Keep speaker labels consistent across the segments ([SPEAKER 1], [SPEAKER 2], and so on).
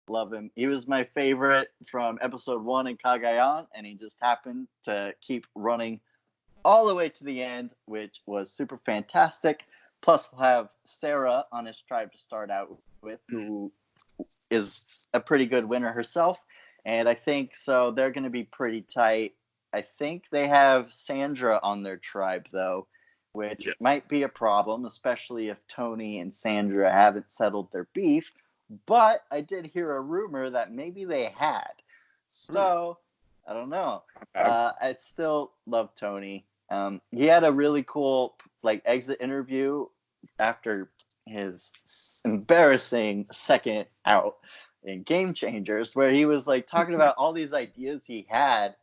[SPEAKER 1] Love him. He was my favorite from episode 1 in Kagayan, and he just happened to keep running all the way to the end, which was super fantastic. Plus, we'll have Sarah on his tribe to start out with, who is a pretty good winner herself. And I think so they're going to be pretty tight. I think they have Sandra on their tribe, though, which might be a problem, especially if Tony and Sandra haven't settled their beef. But I did hear a rumor that maybe they had. So, I don't know. I still love Tony. He had a really cool exit interview after his embarrassing second out in Game Changers, where he was talking about all these ideas he had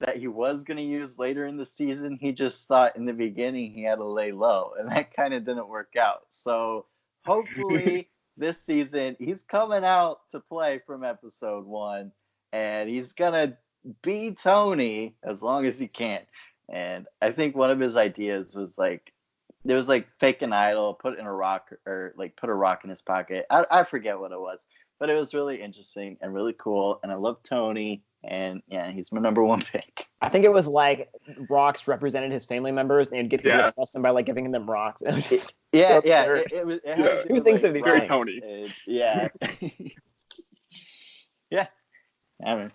[SPEAKER 1] that he was going to use later in the season. He just thought in the beginning he had to lay low, and that kind of didn't work out. So hopefully this season he's coming out to play from episode 1, and he's going to be Tony as long as he can. And I think one of his ideas was there was fake an idol, put in a rock, or put a rock in his pocket. I forget what it was, but it was really interesting and really cool. And I love Tony, and yeah, he's my number 1 pick.
[SPEAKER 2] I think it was rocks represented his family members, and he'd get people to trust him by giving them rocks. It was just
[SPEAKER 1] Who
[SPEAKER 2] thinks of these
[SPEAKER 3] very Tony?
[SPEAKER 1] Yeah. Yeah. I mean,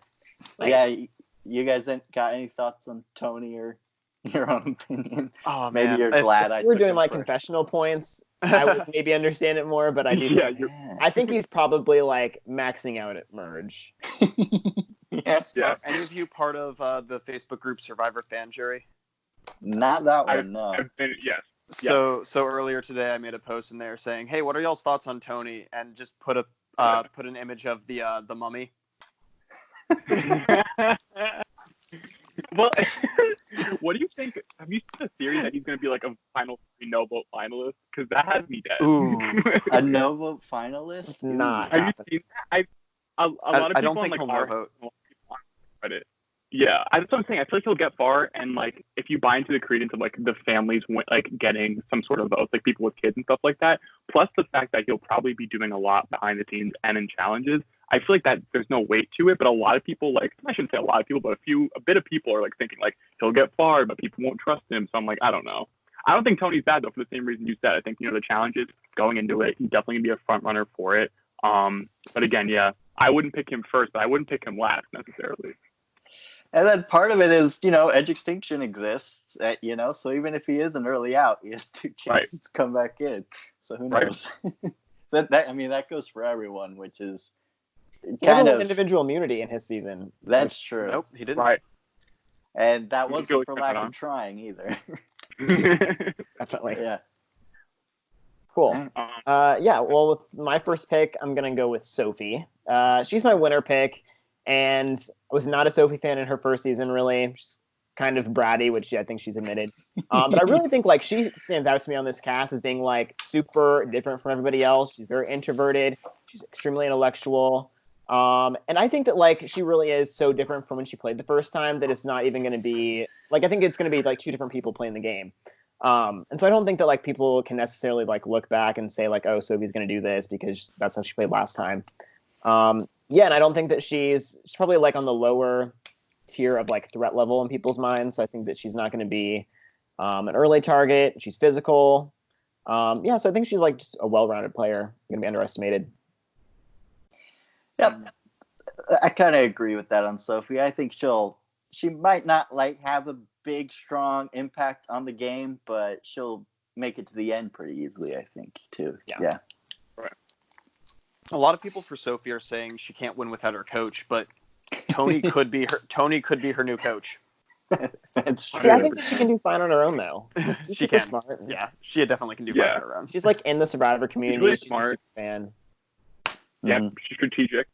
[SPEAKER 2] nice.
[SPEAKER 1] Yeah. You guys got any thoughts on Tony or your own opinion?
[SPEAKER 4] Oh,
[SPEAKER 1] maybe
[SPEAKER 4] man.
[SPEAKER 1] you're glad I
[SPEAKER 2] we're
[SPEAKER 1] took
[SPEAKER 2] doing
[SPEAKER 1] him first.
[SPEAKER 2] confessional points. I would maybe understand it more, but I do. I think he's probably maxing out at Merge.
[SPEAKER 1] Yeah.
[SPEAKER 4] Are any of you part of the Facebook group Survivor Fan Jury?
[SPEAKER 1] Not that one, no.
[SPEAKER 3] Yes.
[SPEAKER 4] So earlier today I made a post in there saying, "Hey, what are y'all's thoughts on Tony?" and just put an image of the mummy.
[SPEAKER 3] Well, what do you think? Have you seen the theory that he's going to be a final 3 no vote finalist? Because that has me dead.
[SPEAKER 4] Ooh,
[SPEAKER 1] a no vote finalist?
[SPEAKER 2] It's not.
[SPEAKER 3] Have you seen that? A lot of people
[SPEAKER 4] I don't think he'll no vote.
[SPEAKER 3] Reddit. Yeah, that's what I'm saying. I feel like he'll get far, and if you buy into the credence of the families getting some sort of votes, people with kids and stuff like that, plus the fact that he'll probably be doing a lot behind the scenes and in challenges, I feel that there's no weight to it. But a lot of people I shouldn't say a lot of people, but a bit of people are thinking he'll get far, but people won't trust him. So I'm I don't know. I don't think Tony's bad though, for the same reason you said. I think the challenges going into it, he's definitely gonna be a front runner for it. But again, yeah, I wouldn't pick him first, but I wouldn't pick him last necessarily.
[SPEAKER 1] And then part of it is, Edge Extinction exists, so even if he is an early out, he has 2 chances to come back in. So who knows? That goes for everyone, which is kind of
[SPEAKER 2] individual immunity in his season.
[SPEAKER 1] That's true.
[SPEAKER 4] Nope, he didn't.
[SPEAKER 3] Right.
[SPEAKER 1] And that wasn't for lack of trying either.
[SPEAKER 2] Definitely.
[SPEAKER 1] Yeah.
[SPEAKER 2] Cool. Well, with my first pick, I'm going to go with Sophie. She's my winner pick, and I was not a Sophie fan in her first season, really. She's kind of bratty, which I think she's admitted. But I really think she stands out to me on this cast as being super different from everybody else. She's very introverted. She's extremely intellectual. And I think that she really is so different from when she played the first time that it's not even going to be I think it's going to be 2 different people playing the game. And so I don't think that people can necessarily look back and say oh, Sophie's going to do this because that's how she played last time. And I don't think that she's probably on the lower tier of threat level in people's minds. So I think that she's not going to be an early target. She's physical. So I think she's just a well-rounded player. Going to be underestimated.
[SPEAKER 1] Yep. I kind of agree with that on Sophie. I think she might not have a big, strong impact on the game, but she'll make it to the end pretty easily, I think, too. Yeah.
[SPEAKER 3] Right.
[SPEAKER 4] A lot of people for Sophie are saying she can't win without her coach, but Tony could be her new coach.
[SPEAKER 1] That's true.
[SPEAKER 2] See, I think that she can do fine on her own, though.
[SPEAKER 4] She can.
[SPEAKER 2] Smart.
[SPEAKER 4] Yeah, she definitely can do fine on her own.
[SPEAKER 2] She's in the Survivor community.
[SPEAKER 3] Really
[SPEAKER 2] she's
[SPEAKER 3] smart.
[SPEAKER 2] a super fan.
[SPEAKER 3] Yeah, she's strategic.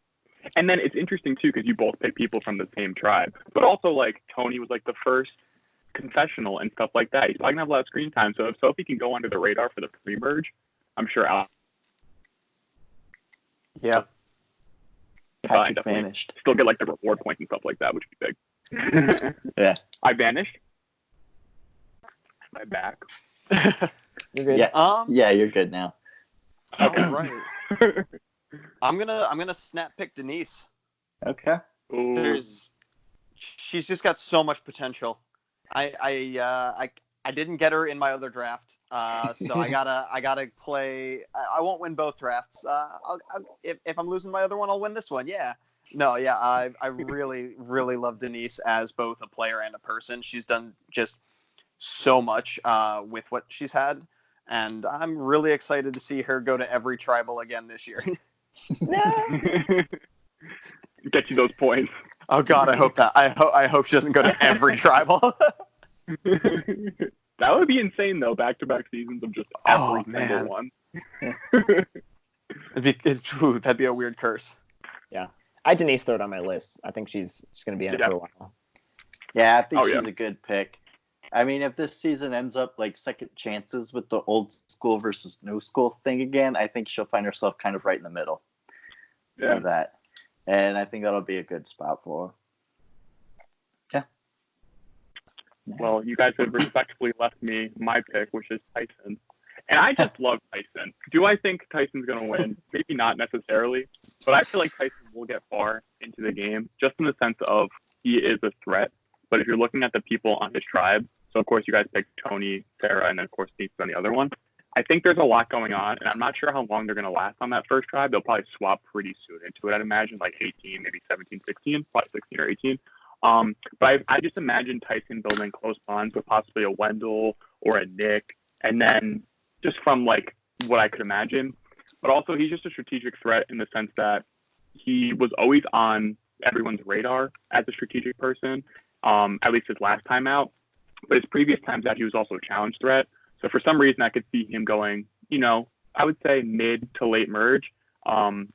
[SPEAKER 3] And then it's interesting, too, because you both pick people from the same tribe. But also, Tony was, the first confessional and stuff like that. He's probably going to have a lot of screen time. So if Sophie can go under the radar for the pre-merge, I'm sure Al...
[SPEAKER 4] Yeah.
[SPEAKER 1] Patrick vanished.
[SPEAKER 3] Still get, the reward points and stuff like that, which would be big.
[SPEAKER 1] Yeah.
[SPEAKER 3] I vanished. Am I back?
[SPEAKER 2] You're good.
[SPEAKER 1] Yeah, yeah, you're good now.
[SPEAKER 4] Okay. All right. I'm gonna snap pick Denise.
[SPEAKER 1] Okay.
[SPEAKER 3] Ooh.
[SPEAKER 4] She's just got so much potential. I didn't get her in my other draft, so I gotta play. I won't win both drafts. If I'm losing my other one, I'll win this one. Yeah. No, yeah. I really love Denise as both a player and a person. She's done just so much with what she's had, and I'm really excited to see her go to every tribal again this year.
[SPEAKER 3] Get you those points.
[SPEAKER 4] Oh God, I hope that. I hope she doesn't go to every tribal.
[SPEAKER 3] That would be insane, though. Back-to-back seasons of just every single one.
[SPEAKER 4] That'd be a weird curse.
[SPEAKER 2] Yeah, I had Denise third on my list. I think she's going to be in it for a while.
[SPEAKER 1] Yeah, I think she's a good pick. I mean, if this season ends up like second chances with the old school versus new school thing again, I think she'll find herself kind of right in the middle of that. And I think that'll be a good spot for her.
[SPEAKER 3] Well, you guys have respectfully left me my pick, which is Tyson. And I just love Tyson. Do I think Tyson's going to win? Maybe not necessarily, but I feel like Tyson will get far into the game, just in the sense of he is a threat. But if you're looking at the people on his tribe, so of course you guys picked Tony, Sarah, and then of course Steve's on the other one. I think there's a lot going on, and I'm not sure how long they're going to last on that first tribe. They'll probably swap pretty soon into it, I'd imagine, like 18, maybe 17, 16, probably 16 or 18. But I just imagine Tyson building close bonds with possibly a Wendell or a Nick, and then just from like what I could imagine. But also he's just a strategic threat in the sense that he was always on everyone's radar as a strategic person, at least his last time out. But his previous times out, he was also a challenge threat. So for some reason, I could see him going, I would say mid to late merge, and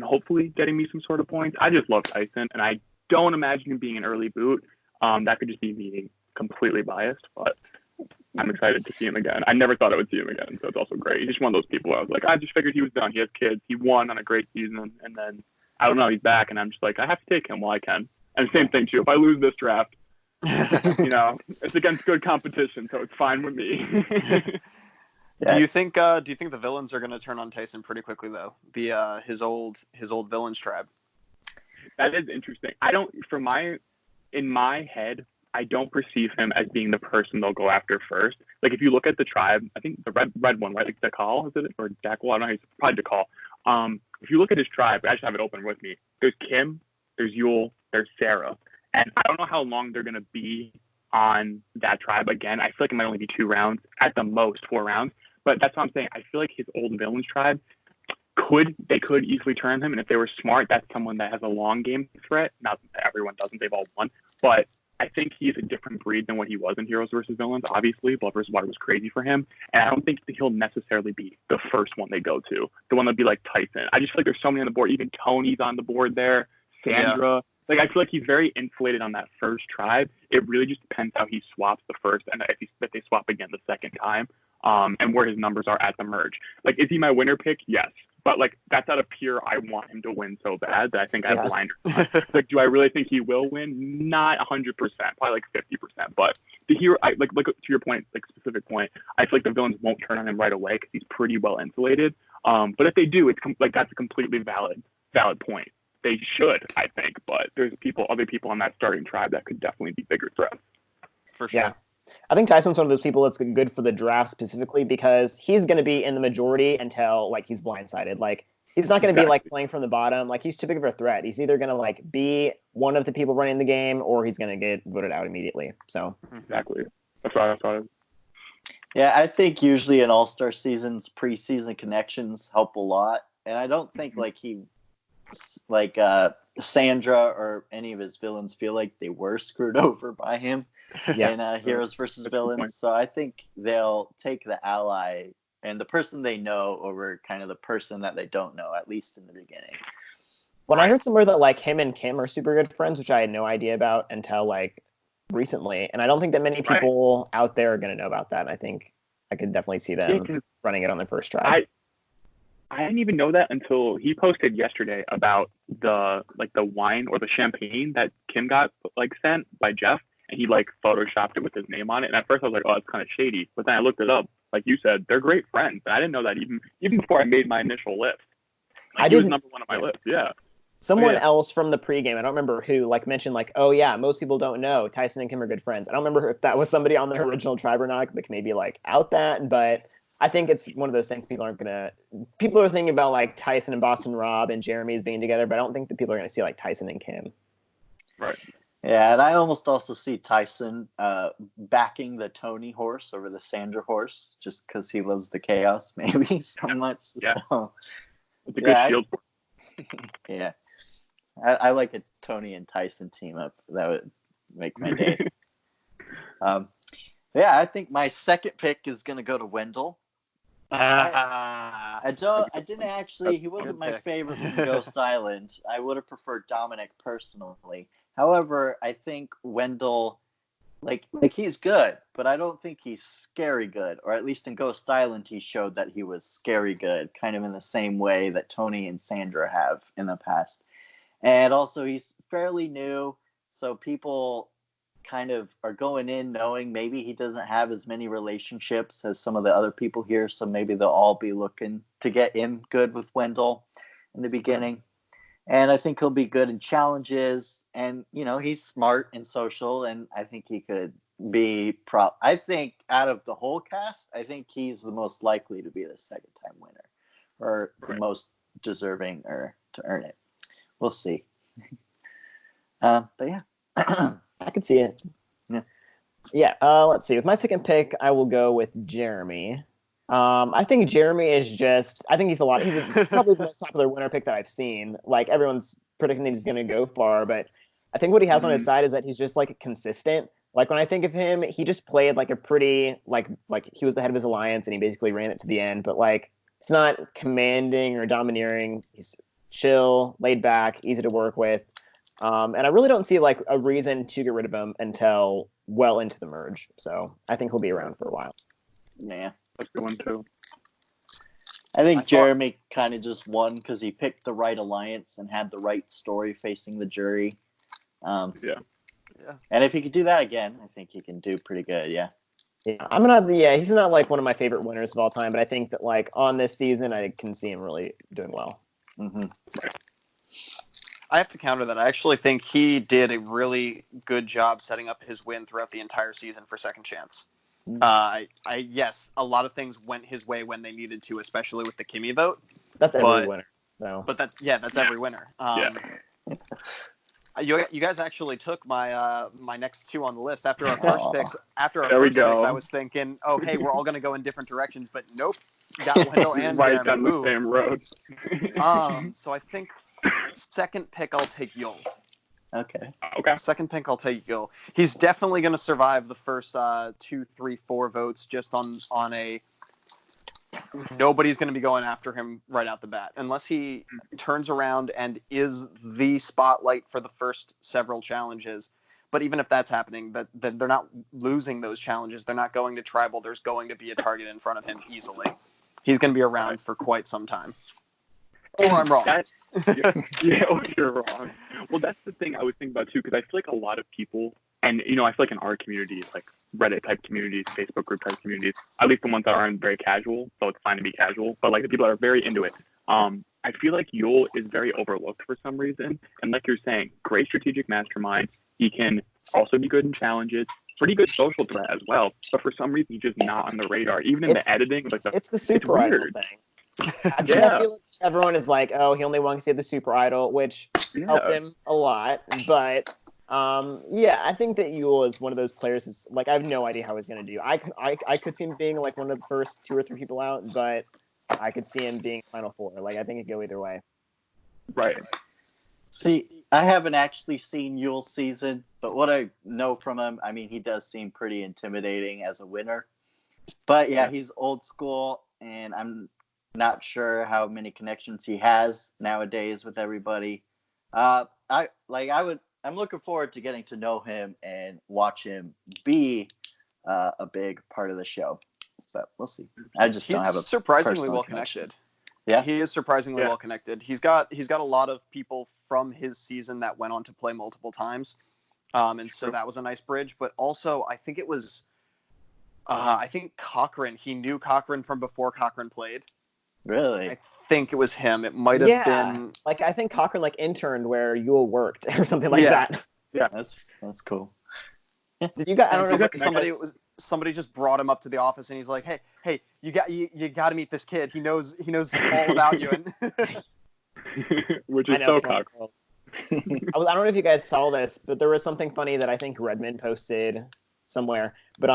[SPEAKER 3] hopefully getting me some sort of points. I just love Tyson, and I don't imagine him being an early boot. That could just be me completely biased, but I'm excited to see him again. I never thought I would see him again, so it's also great. He's just one of those people where I was like, I just figured he was done. He has kids. He won on a great season, and then, I don't know, he's back, and I'm just like, I have to take him while I can. And same thing, too. If I lose this draft, it's against good competition, so it's fine with me.
[SPEAKER 4] Do you think the villains are going to turn on Tyson pretty quickly, though? His old villains tribe.
[SPEAKER 3] That is interesting. In my head, I don't perceive him as being the person they'll go after first. Like if you look at the tribe, I think the red one, right? Like Dakal, is it? Or Dakal? I don't know. It's probably Dakal. If you look at his tribe, I just have it open with me. There's Kim, there's Yule, there's Sarah. And I don't know how long they're going to be on that tribe again. I feel like it might only be 2 rounds, at the most 4 rounds. But that's what I'm saying. I feel like his old villains tribe could easily turn him. And if they were smart, that's someone that has a long game threat. Not that everyone doesn't. They've all won. But I think he's a different breed than what he was in Heroes versus Villains. Obviously, Blood versus Water was crazy for him. And I don't think he'll necessarily be the first one they go to. The one that'd be like Tyson. I just feel like there's so many on the board. Even Tony's on the board there. Sandra. Yeah. Like, I feel like he's very insulated on that first tribe. It really just depends how he swaps the first and if they swap again the second time, and where his numbers are at the merge. Like, is he my winner pick? Yes. But, like, that's out of pure I want him to win so bad that I think I have blinders on. Like, do I really think he will win? Not 100%. Probably, like, 50%. But the hero, like to your point, like, specific point, I feel like the villains won't turn on him right away because he's pretty well insulated. But if they do, it's that's a completely valid point. They should, I think, but there's other people on that starting tribe that could definitely be bigger threats.
[SPEAKER 4] For sure.
[SPEAKER 2] Yeah. I think Tyson's one of those people that's good for the draft specifically because he's going to be in the majority until like he's blindsided. Like he's not going to be like playing from the bottom. Like he's too big of a threat. He's either going to like be one of the people running the game or he's going to get voted out immediately. So
[SPEAKER 3] exactly. That's what I thought.
[SPEAKER 1] Yeah, I think usually in All-Star seasons, preseason connections help a lot. And I don't think Sandra or any of his villains feel like they were screwed over by him in Heroes versus Villains. So I think they'll take the ally and the person they know over kind of the person that they don't know, at least in the beginning.
[SPEAKER 2] When I heard somewhere that like him and Kim are super good friends, which I had no idea about until like recently, and I don't think that many people out there are going to know about that. I think I could definitely see them running it on their first try.
[SPEAKER 3] I didn't even know that until he posted yesterday about the wine or the champagne that Kim got like sent by Jeff, and he like photoshopped it with his name on it. And at first I was like, oh, it's kind of shady. But then I looked it up. Like you said, they're great friends. And I didn't know that even before I made my initial list. Like, he was number one on my list. Yeah.
[SPEAKER 2] Someone else from the pregame, I don't remember who, like mentioned like, oh yeah, most people don't know Tyson and Kim are good friends. I don't remember if that was somebody on the original Tribe or not, like maybe like out that, but I think it's one of those things people are thinking about like Tyson and Boston Rob and Jeremy's being together, but I don't think that people are gonna see like Tyson and Kim.
[SPEAKER 3] Right.
[SPEAKER 1] Yeah, and I almost also see Tyson backing the Tony horse over the Sandra horse, just because he loves the chaos, maybe so much.
[SPEAKER 3] Yeah.
[SPEAKER 1] So,
[SPEAKER 3] It's a good shield.
[SPEAKER 1] Yeah. I like a Tony and Tyson team up. That would make my day. Yeah, I think my second pick is going to go to Wendell. I didn't actually. He wasn't my favorite from Ghost Island. I would have preferred Dominic personally. However, I think Wendell, like he's good, but I don't think he's scary good. Or at least in Ghost Island, he showed that he was scary good, kind of in the same way that Tony and Sandra have in the past. And also, he's fairly new, so people kind of are going in knowing maybe he doesn't have as many relationships as some of the other people here, so maybe they'll all be looking to get in good with Wendell in the beginning. And I think he'll be good in challenges, and he's smart and social, and I think he could be I think out of the whole cast, I think he's the most likely to be the second time winner, or the most deserving or to earn it. We'll see. But yeah.
[SPEAKER 2] I can see it. Yeah. Let's see. With my second pick, I will go with Jeremy. I think Jeremy is just. I think he's probably the most popular winner pick that I've seen. Like everyone's predicting that he's going to go far, but I think what he has on his side is that he's just like consistent. Like when I think of him, he just played like a pretty like he was the head of his alliance and he basically ran it to the end. But like it's not commanding or domineering. He's chill, laid back, easy to work with. And I really don't see like a reason to get rid of him until well into the merge. So I think he'll be around for a while.
[SPEAKER 1] Yeah,
[SPEAKER 3] that's a good one too.
[SPEAKER 1] I think Jeremy kind of just won because he picked the right alliance and had the right story facing the jury.
[SPEAKER 3] Yeah.
[SPEAKER 1] And if he could do that again, I think he can do pretty good. Yeah.
[SPEAKER 2] Yeah, he's not like one of my favorite winners of all time, but I think that like on this season, I can see him really doing well.
[SPEAKER 1] Mm-hmm.
[SPEAKER 4] I have to counter that. I actually think he did a really good job setting up his win throughout the entire season for Second Chance. Yes, a lot of things went his way when they needed to, especially with the Kimmy vote.
[SPEAKER 2] That's every winner. So.
[SPEAKER 4] But that's every winner. You guys actually took my my next two on the list after our first picks. After our first picks, I was thinking, oh hey, we're all going to go in different directions, but nope, got Wendell and
[SPEAKER 3] right
[SPEAKER 4] Jeremy.
[SPEAKER 3] down the same road.
[SPEAKER 4] So I think second pick I'll take Yul.
[SPEAKER 1] Okay.
[SPEAKER 4] Second pick I'll take Yul. He's definitely going to survive the first 2, 3, 4 votes just on a. Nobody's going to be going after him right out the bat unless he turns around and is the spotlight for the first several challenges. But even if that's happening, that they're not losing those challenges. They're not going to tribal. There's going to be a target in front of him easily. He's going to be around for quite some time. Or I'm wrong.
[SPEAKER 3] You're wrong. Well, that's the thing I was thinking about too, because I feel like a lot of people, and I feel like in our communities, like Reddit type communities, Facebook group type communities, at least the ones that aren't very casual, so it's fine to be casual, but like the people that are very into it, I feel like Yul is very overlooked for some reason. And like you're saying, great strategic mastermind. He can also be good in challenges, pretty good social threat as well. But for some reason, he's just not on the radar. Even in the editing, like
[SPEAKER 2] it's the super idol thing. I feel like everyone is like, oh, he only won to see the super idol, which helped him a lot. But I think that Yul is one of those players that's like, I have no idea how he's going to do. I could see him being like one of the first 2 or 3 people out, but I could see him being Final Four. Like, I think it could go either way.
[SPEAKER 3] Right.
[SPEAKER 1] See, I haven't actually seen Yul's season, but what I know from him, I mean, he does seem pretty intimidating as a winner. But yeah, he's old school, and I'm not sure how many connections he has nowadays with everybody. I'm looking forward to getting to know him and watch him be a big part of the show. But we'll see. I just don't have a
[SPEAKER 4] surprisingly well connected. Yeah, he is surprisingly well connected. He's got a lot of people from his season that went on to play multiple times, and so that was a nice bridge. But also, I think it was, I think Cochran. He knew Cochran from before Cochran played.
[SPEAKER 1] Really?
[SPEAKER 4] I think it was him. It might have been
[SPEAKER 2] like I think Cochran like interned where Yule worked or something like
[SPEAKER 4] Yeah.
[SPEAKER 2] that.
[SPEAKER 1] Yeah, that's cool.
[SPEAKER 2] Did you guys? I don't know.
[SPEAKER 4] Somebody just brought him up to the office and he's like, hey, you got to meet this kid. He knows all about you. And
[SPEAKER 3] Which is so Cochran.
[SPEAKER 2] I don't know if you guys saw this, but there was something funny that I think Redmond posted somewhere. But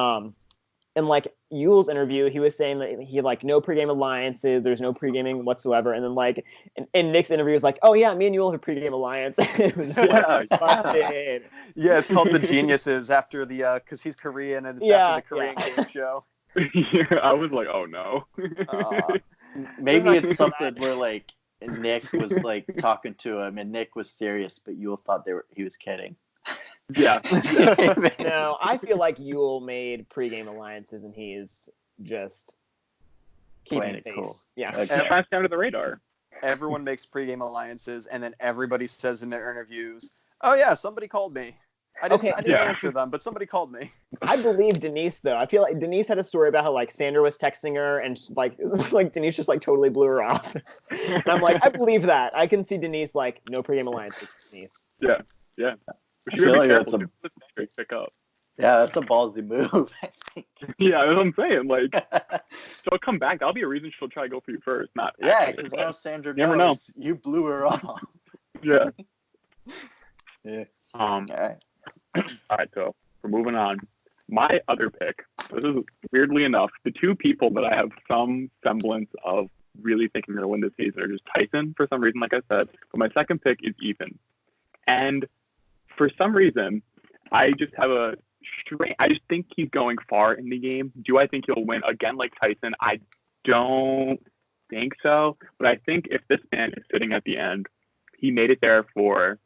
[SPEAKER 2] in like Yule's interview, he was saying that he like no pregame alliances, there's no pregaming whatsoever. And then like in Nick's interview, was like, oh yeah, me and Yule have a pregame alliance. Busted.
[SPEAKER 4] Yeah, it's called The Geniuses after the because he's Korean and it's after the Korean game show.
[SPEAKER 3] Yeah, I was like, oh no.
[SPEAKER 1] Maybe it's something where like Nick was like talking to him and Nick was serious, but Yule thought he was kidding.
[SPEAKER 3] Yeah.
[SPEAKER 2] No, I feel like Yule made pregame alliances and he's just
[SPEAKER 1] playing it cool.
[SPEAKER 2] Yeah.
[SPEAKER 1] Okay.
[SPEAKER 3] It flies down to the radar.
[SPEAKER 4] Everyone makes pregame alliances, and then everybody says in their interviews, "Oh yeah, somebody called me. I didn't answer them, but somebody called me."
[SPEAKER 2] I believe Denise though. I feel like Denise had a story about how like Sandra was texting her and like Denise just like totally blew her off. And I'm like, I believe that. I can see Denise like no pregame alliances with Denise.
[SPEAKER 3] Yeah. Yeah.
[SPEAKER 1] I feel like that's
[SPEAKER 3] pick up.
[SPEAKER 1] Yeah, that's a ballsy move, I think.
[SPEAKER 3] Yeah, that's what I'm saying. Like, she'll come back. That'll be a reason she'll try to go for you first. Not
[SPEAKER 1] yeah, because now Sandra
[SPEAKER 3] never know.
[SPEAKER 1] You blew her off.
[SPEAKER 3] Yeah.
[SPEAKER 1] Yeah.
[SPEAKER 3] All right, so we're moving on. My other pick. This is weirdly enough the two people that I have some semblance of really thinking are going to win this season are just Tyson for some reason, like I said. But my second pick is Ethan, and for some reason, I just think he's going far in the game. Do I think he'll win again like Tyson? I don't think so. But I think if this man is sitting at the end, he made it there for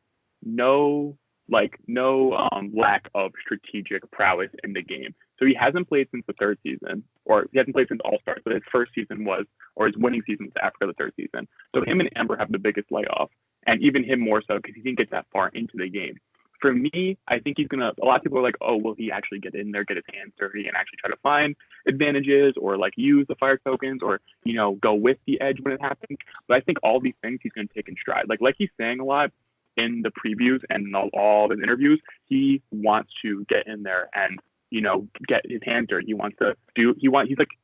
[SPEAKER 3] no lack of strategic prowess in the game. So he hasn't played since the third season, or he hasn't played since All-Stars, but his first season was, or his winning season was after the third season. So him and Amber have the biggest layoff, and even him more so because he didn't get that far into the game. For me, I think he's going to, a lot of people are like, oh, will he actually get in there, get his hands dirty, and actually try to find advantages or like use the fire tokens or, go with the edge when it happens. But I think all these things he's going to take in stride. Like he's saying a lot in the previews and in all the interviews, he wants to get in there and, get his hands dirty. He's like,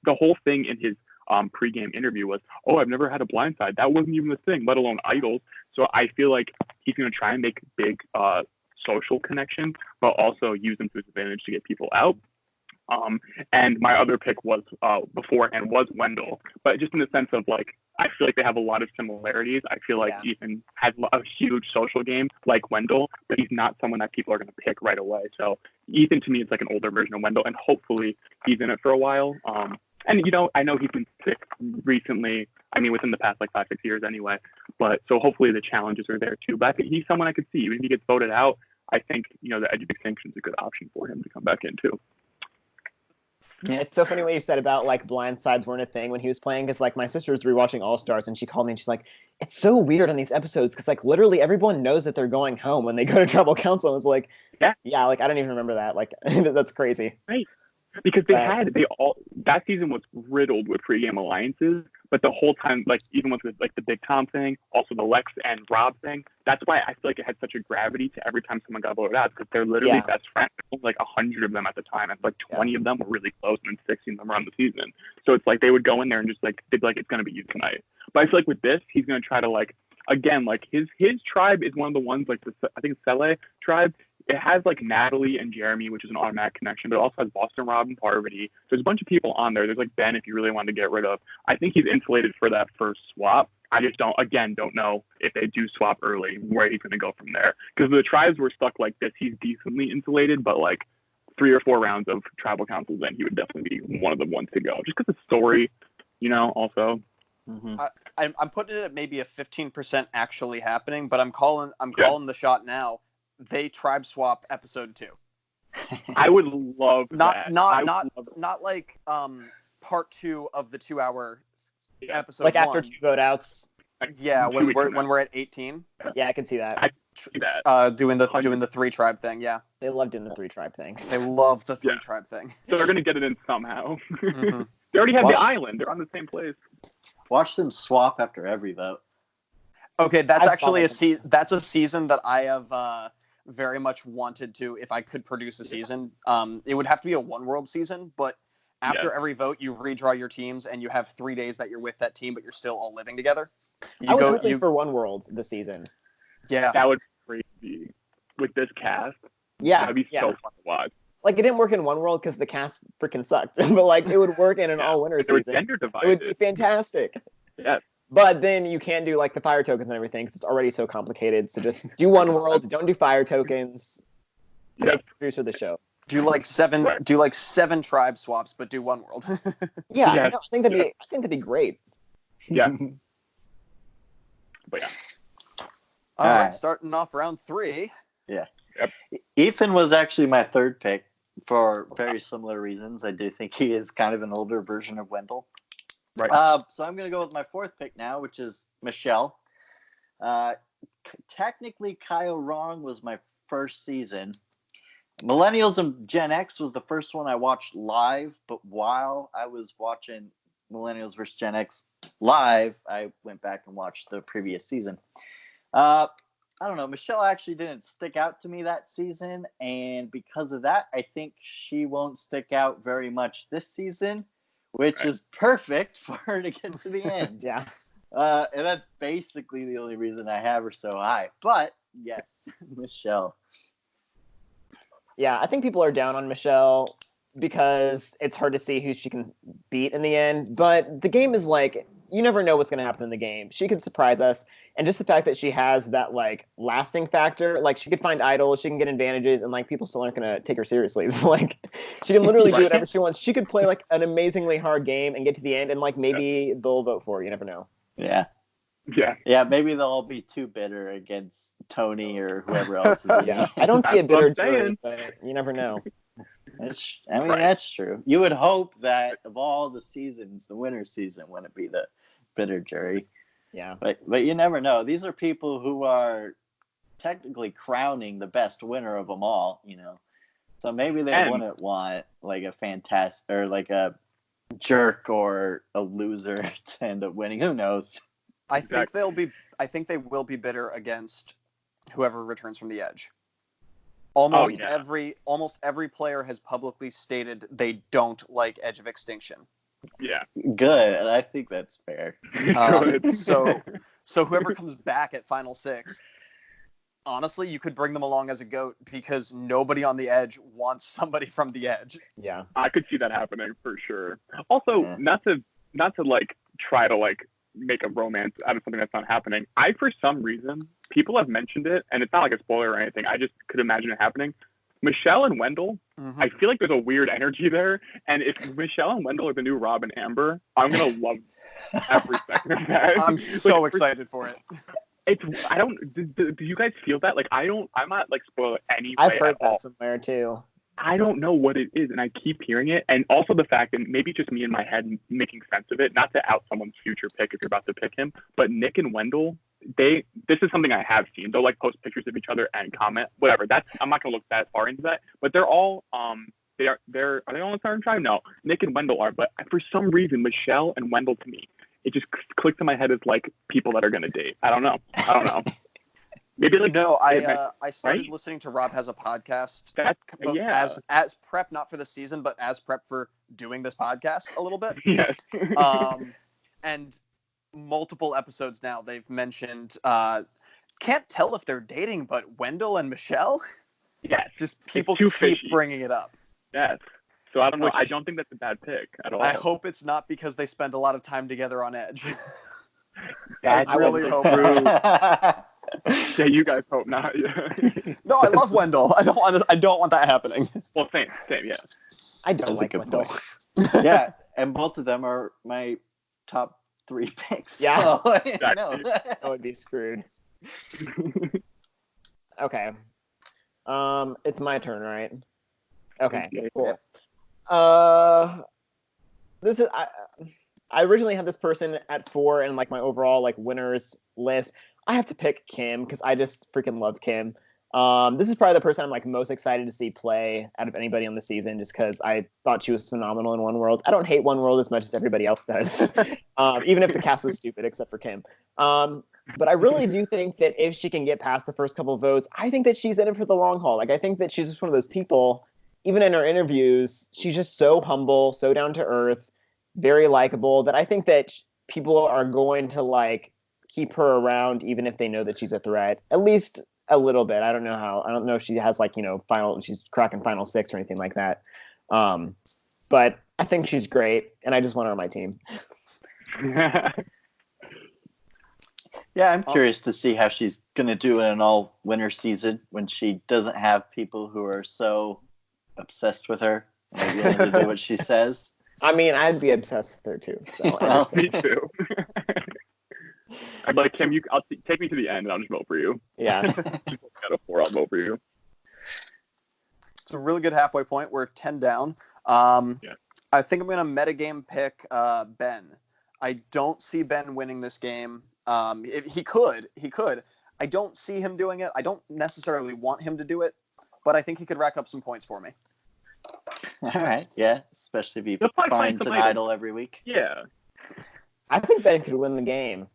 [SPEAKER 3] the whole thing in his pregame interview was, oh, I've never had a blindside. That wasn't even a thing, let alone idols. So I feel like he's going to try and make big, social connection, but also use them to his advantage to get people out. And my other pick was beforehand was Wendell, but just in the sense of like, I feel like they have a lot of similarities. I feel like Ethan has a huge social game like Wendell, but he's not someone that people are going to pick right away. So Ethan to me is like an older version of Wendell, and hopefully he's in it for a while. And I know he's been sick recently. I mean, within the past like 5-6 years anyway. But so hopefully the challenges are there too. But I think he's someone I could see. Even if he gets voted out, I think, the Edge of Extinction is a good option for him to come back into.
[SPEAKER 2] Yeah, it's so funny what you said about like blindsides weren't a thing when he was playing, because like my sister's rewatching All Stars and she called me and she's like, it's so weird on these episodes because like literally everyone knows that they're going home when they go to tribal council. And it's like, yeah, like I don't even remember that. Like that's crazy.
[SPEAKER 3] Right. Because that season was riddled with pregame alliances, but the whole time, like even with like the Big Tom thing, also the Lex and Rob thing, that's why I feel like it had such a gravity to every time someone got voted out, because they're literally best friends. Like 100 of them at the time, and like 20 of them were really close, and then 60 of them were on the season. So it's like they would go in there and just like they'd be like, it's gonna be you tonight. But I feel like with this, he's gonna try to like again, like his tribe is one of the ones like I think it's Sele tribe. It has like Natalie and Jeremy, which is an automatic connection, but it also has Boston Rob and Parvati. There's a bunch of people on there. There's like Ben, if you really wanted to get rid of. I think he's insulated for that first swap. I just don't know if they do swap early where he's going to go from there. Because the tribes were stuck like this. He's decently insulated, but like 3 or 4 rounds of tribal councils, then he would definitely be one of the ones to go. Just because the story, also.
[SPEAKER 4] Mm-hmm. I'm putting it at maybe a 15% actually happening, but I'm calling the shot now. They tribe swap episode 2.
[SPEAKER 3] I would love that.
[SPEAKER 4] Not like part 2 of the 2-hour episode.
[SPEAKER 2] Like
[SPEAKER 4] 1.
[SPEAKER 2] after 2 vote outs.
[SPEAKER 4] Yeah, when we're at 18.
[SPEAKER 2] Yeah, I can see that.
[SPEAKER 3] I see that.
[SPEAKER 4] Doing the 3 tribe thing. Yeah,
[SPEAKER 2] they love doing the 3 tribe thing.
[SPEAKER 4] They love the 3 tribe thing.
[SPEAKER 3] So they're gonna get it in somehow.
[SPEAKER 4] Mm-hmm.
[SPEAKER 3] They already have the island. They're on the same place.
[SPEAKER 1] Watch them swap after every vote.
[SPEAKER 4] Okay, that's
[SPEAKER 2] I
[SPEAKER 4] actually
[SPEAKER 2] saw
[SPEAKER 4] that's a season that I have very much wanted to. If I could produce a season, it would have to be a one world season. But after every vote, you redraw your teams, and you have 3 days that you're with that team, but you're still all living together.
[SPEAKER 2] I was hoping for One World this season.
[SPEAKER 4] Yeah,
[SPEAKER 3] that would be crazy with this cast.
[SPEAKER 2] Yeah,
[SPEAKER 3] that'd be so fun to watch.
[SPEAKER 2] Like, it didn't work in One World because the cast freaking sucked. But, like, it would work in an all-winner season.
[SPEAKER 3] Gender divided.
[SPEAKER 2] It would be fantastic.
[SPEAKER 3] Yes.
[SPEAKER 2] But then you can't do, like, the fire tokens and everything because it's already so complicated. So just do One World. Don't do fire tokens. Make producer the show.
[SPEAKER 4] Do like 7 tribe swaps, but do One World.
[SPEAKER 2] Yeah, no, I think that'd be great.
[SPEAKER 3] Yeah. But yeah.
[SPEAKER 4] All right, starting off round 3.
[SPEAKER 1] Yeah.
[SPEAKER 3] Yep.
[SPEAKER 1] Ethan was actually my third pick for very similar reasons. I do think he is kind of an older version of Wendell.
[SPEAKER 3] Right.
[SPEAKER 1] So I'm going to go with my fourth pick now, which is Michelle. Technically, Kyle Wrong was my first season. Millennials and Gen X was the first one I watched live, but while I was watching Millennials versus Gen X live, I went back and watched the previous season. I don't know. Michelle actually didn't stick out to me that season, and because of that, I think she won't stick out very much this season, which is perfect for her to get to the end.
[SPEAKER 2] Yeah.
[SPEAKER 1] And that's basically the only reason I have her so high. But, yes, Michelle.
[SPEAKER 2] Yeah, I think people are down on Michelle because it's hard to see who she can beat in the end. But the game is like, you never know what's going to happen in the game. She could surprise us. And just the fact that she has that, like, lasting factor, like, she could find idols, she can get advantages, and, like, people still aren't going to take her seriously. So, like, she can literally do whatever she wants. She could play, like, an amazingly hard game and get to the end, and, like, maybe they'll vote for her. You never know.
[SPEAKER 1] Yeah.
[SPEAKER 3] Yeah.
[SPEAKER 1] Yeah, maybe they'll all be too bitter against Tony or whoever else is in
[SPEAKER 2] Yeah.
[SPEAKER 1] it.
[SPEAKER 2] I don't see a bitter
[SPEAKER 3] That's what I'm
[SPEAKER 2] jury, but you never know.
[SPEAKER 1] That's true. You would hope that of all the seasons, the winter season wouldn't be the bitter jury.
[SPEAKER 2] Yeah.
[SPEAKER 1] But you never know. These are people who are technically crowning the best winner of them all, you know. So maybe they wouldn't want like a fantastic or like a jerk or a loser to end up winning. Who knows?
[SPEAKER 4] I think they will be bitter against whoever returns from the edge. Almost every player has publicly stated they don't like Edge of Extinction.
[SPEAKER 3] Yeah.
[SPEAKER 1] Good. And I think that's fair.
[SPEAKER 4] So whoever comes back at Final 6, honestly, you could bring them along as a goat because nobody on the edge wants somebody from the edge.
[SPEAKER 2] Yeah.
[SPEAKER 3] I could see that happening for sure. Also, not to like try to like make a romance out of something that's not happening. For some reason, people have mentioned it, and it's not like a spoiler or anything. I just could imagine it happening. Michelle and Wendell, I feel like there's a weird energy there. And if Michelle and Wendell are the new Rob and Amber, I'm going to love every second of that.
[SPEAKER 4] I'm so excited for it.
[SPEAKER 3] Do you guys feel that? Like, I'm not like spoiler anyway.
[SPEAKER 2] I've heard that somewhere too.
[SPEAKER 3] I don't know what it is, and I keep hearing it. And also the fact that maybe just me in my head making sense of it, not to out someone's future pick if you're about to pick him, but Nick and Wendell, this is something I have seen. They'll like post pictures of each other and comment, whatever. I'm not gonna look that far into that, but they're all are they all in the Southern Tribe? No, Nick and Wendell are, but for some reason Michelle and Wendell to me, it just clicked in my head as like people that are gonna date. I don't know. Maybe like
[SPEAKER 4] I started listening to Rob Has a Podcast. As prep, not for the season, but as prep for doing this podcast a little bit.
[SPEAKER 3] Yes.
[SPEAKER 4] And multiple episodes now they've mentioned can't tell if they're dating, but Wendell and Michelle.
[SPEAKER 3] Yes.
[SPEAKER 4] Just people keep bringing it up.
[SPEAKER 3] Yes. So I don't know. I don't think that's a bad pick at all.
[SPEAKER 4] I hope it's not because they spend a lot of time together on Edge.
[SPEAKER 3] I
[SPEAKER 4] really hope.
[SPEAKER 3] Yeah, you guys hope not.
[SPEAKER 4] No, I love Wendell. I don't want that happening.
[SPEAKER 3] Well, same, yeah.
[SPEAKER 2] I don't like Wendell.
[SPEAKER 1] Yeah, and both of them are my top 3 picks.
[SPEAKER 2] Yeah.
[SPEAKER 1] So,
[SPEAKER 3] exactly.
[SPEAKER 2] That would be screwed. Okay. It's my turn, right? Okay, cool. This is I originally had this person at 4 in like my overall like winners list. I have to pick Kim because I just freaking love Kim. This is probably the person I'm like most excited to see play out of anybody on the season, just because I thought she was phenomenal in One World. I don't hate One World as much as everybody else does, even if the cast was stupid, except for Kim. But I really do think that if she can get past the first couple of votes, I think that she's in it for the long haul. Like, I think that she's just one of those people, even in her interviews, she's just so humble, so down to earth, very likable, that I think that people are going to like keep her around, even if they know that she's a threat, at least a little bit. I don't know if she has like, she's cracking final six or anything like that. But I think she's great, and I just want her on my team.
[SPEAKER 1] Yeah, I'm curious to see how she's going to do in an all-winter season when she doesn't have people who are so obsessed with her and willing to do what she says.
[SPEAKER 2] I mean, I'd be obsessed with her too. So
[SPEAKER 1] Well,
[SPEAKER 3] Me too. I'd like Kim. Take me to the end, and I'll just vote for you.
[SPEAKER 2] Yeah.
[SPEAKER 3] Out of 4, I'll vote for you.
[SPEAKER 4] It's a really good halfway point. We're 10 down.
[SPEAKER 3] Yeah.
[SPEAKER 4] I think I'm going to metagame pick Ben. I don't see Ben winning this game. He could. I don't see him doing it. I don't necessarily want him to do it, but I think he could rack up some points for me.
[SPEAKER 1] all right, yeah, especially if he
[SPEAKER 3] He'll probably find
[SPEAKER 1] finds an
[SPEAKER 3] some
[SPEAKER 1] idol every week.
[SPEAKER 3] Yeah.
[SPEAKER 2] I think Ben could win the game.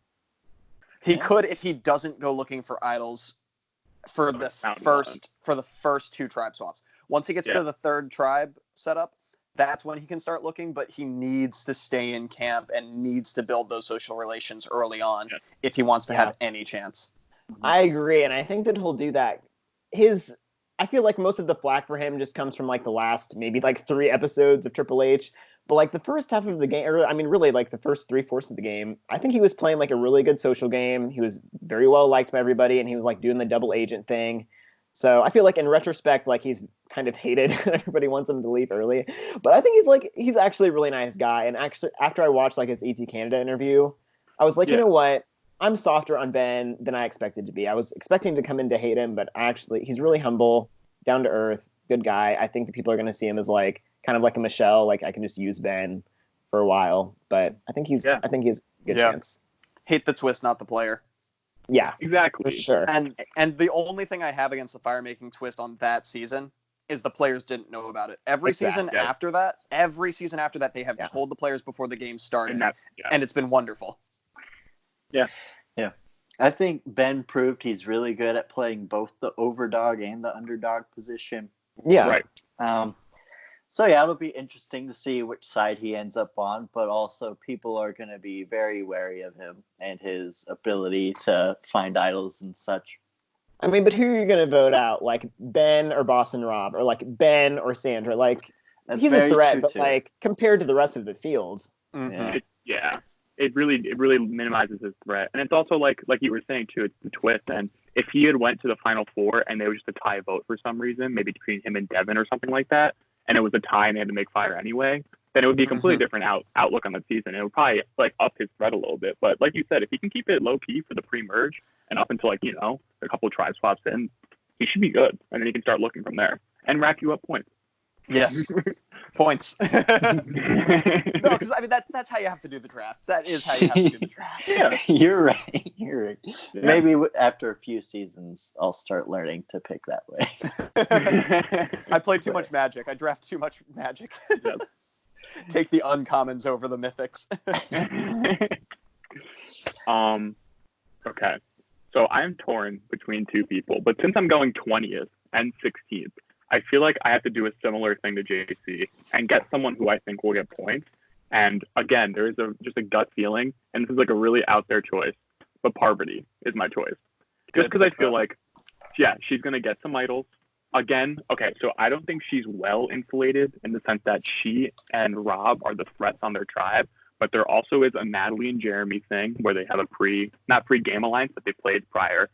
[SPEAKER 4] He could if he doesn't go looking for idols for the first 2 tribe swaps. Once he gets to the 3rd tribe setup, that's when he can start looking, but he needs to stay in camp and needs to build those social relations early on if he wants to have any chance.
[SPEAKER 2] I agree, and I think that he'll do that. I feel like most of the flack for him just comes from like the last maybe like 3 episodes of Triple H. But like the first half of the game, or I mean, really like the first 3/4 of the game, I think he was playing like a really good social game. He was very well liked by everybody, and he was like doing the double agent thing. So I feel like in retrospect, like he's kind of hated. Everybody wants him to leave early, but I think he's actually a really nice guy. And actually, after I watched like his ET Canada interview, I was like, you know what? I'm softer on Ben than I expected to be. I was expecting to come in to hate him, but actually, he's really humble, down to earth, good guy. I think the people are going to see him as like kind of like a Michelle. Like I can just use Ben for a while, but I think he's a good chance.
[SPEAKER 4] Hate the twist, not the player.
[SPEAKER 2] Yeah,
[SPEAKER 3] exactly.
[SPEAKER 2] For sure.
[SPEAKER 4] And the only thing I have against the fire making twist on that season is the players didn't know about it. Every season after that, they have told the players before the game started, and it's been wonderful.
[SPEAKER 3] Yeah.
[SPEAKER 1] I think Ben proved he's really good at playing both the overdog and the underdog position.
[SPEAKER 2] Yeah.
[SPEAKER 3] Right.
[SPEAKER 1] So yeah, it'll be interesting to see which side he ends up on, but also people are going to be very wary of him and his ability to find idols and such.
[SPEAKER 2] I mean, but who are you going to vote out? Like Ben or Boston Rob, or like Ben or Sandra? Like he's a threat, but like compared to the rest of the field,
[SPEAKER 3] it really minimizes his threat. And it's also like you were saying too, it's the twist. And if he had went to the final 4 and there was just a tie vote for some reason, maybe between him and Devin or something like that, and it was a tie and they had to make fire anyway, then it would be a completely different outlook on the season. It would probably like up his threat a little bit. But like you said, if he can keep it low key for the pre-merge and up until like, a couple of tribe swaps in, he should be good. And then he can start looking from there and rack you up points.
[SPEAKER 4] Yes. Points. No, because I mean that's how you have to do the draft. That is how you have to do the draft.
[SPEAKER 1] Yeah, you're right. Yeah. Maybe after a few seasons, I'll start learning to pick that way.
[SPEAKER 4] I play too much Magic. I draft too much Magic. Take the uncommons over the mythics.
[SPEAKER 3] Okay. So I'm torn between 2 people, but since I'm going 20th and 16th, I feel like I have to do a similar thing to JC and get someone who I think will get points. And again, there is just a gut feeling, and this is like a really out there choice, but Parvati is my choice. Just because I feel like, she's going to get some idols. Again, okay, so I don't think she's well insulated in the sense that she and Rob are the threats on their tribe, but there also is a Natalie and Jeremy thing where they have a not pre-game alliance, but they played prior.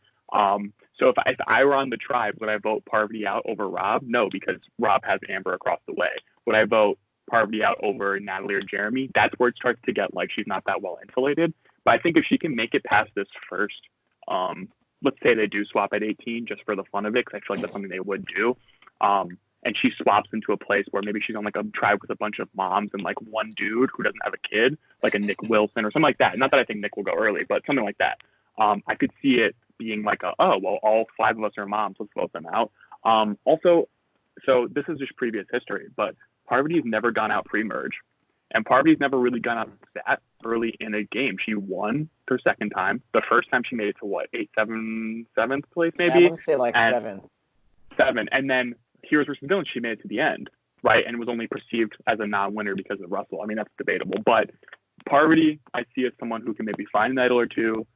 [SPEAKER 3] So if I were on the tribe, would I vote Parvati out over Rob? No, because Rob has Amber across the way. Would I vote Parvati out over Natalie or Jeremy? That's where it starts to get like she's not that well insulated. But I think if she can make it past this first, let's say they do swap at 18 just for the fun of it, because I feel like that's something they would do. And she swaps into a place where maybe she's on like a tribe with a bunch of moms and like one dude who doesn't have a kid, like a Nick Wilson or something like that. Not that I think Nick will go early, but something like that. I could see it being like, all 5 of us are moms, let's vote them out. Also, so this is just previous history, but Parvati's never gone out pre-merge. And Parvati's never really gone out that early in a game. She won her second time. The first time she made it to seventh place maybe?
[SPEAKER 2] Yeah, I want to say like seventh.
[SPEAKER 3] And then Heroes vs. Villains, she made it to the end, right? And was only perceived as a non-winner because of Russell. I mean, that's debatable. But Parvati, I see as someone who can maybe find an idol or two,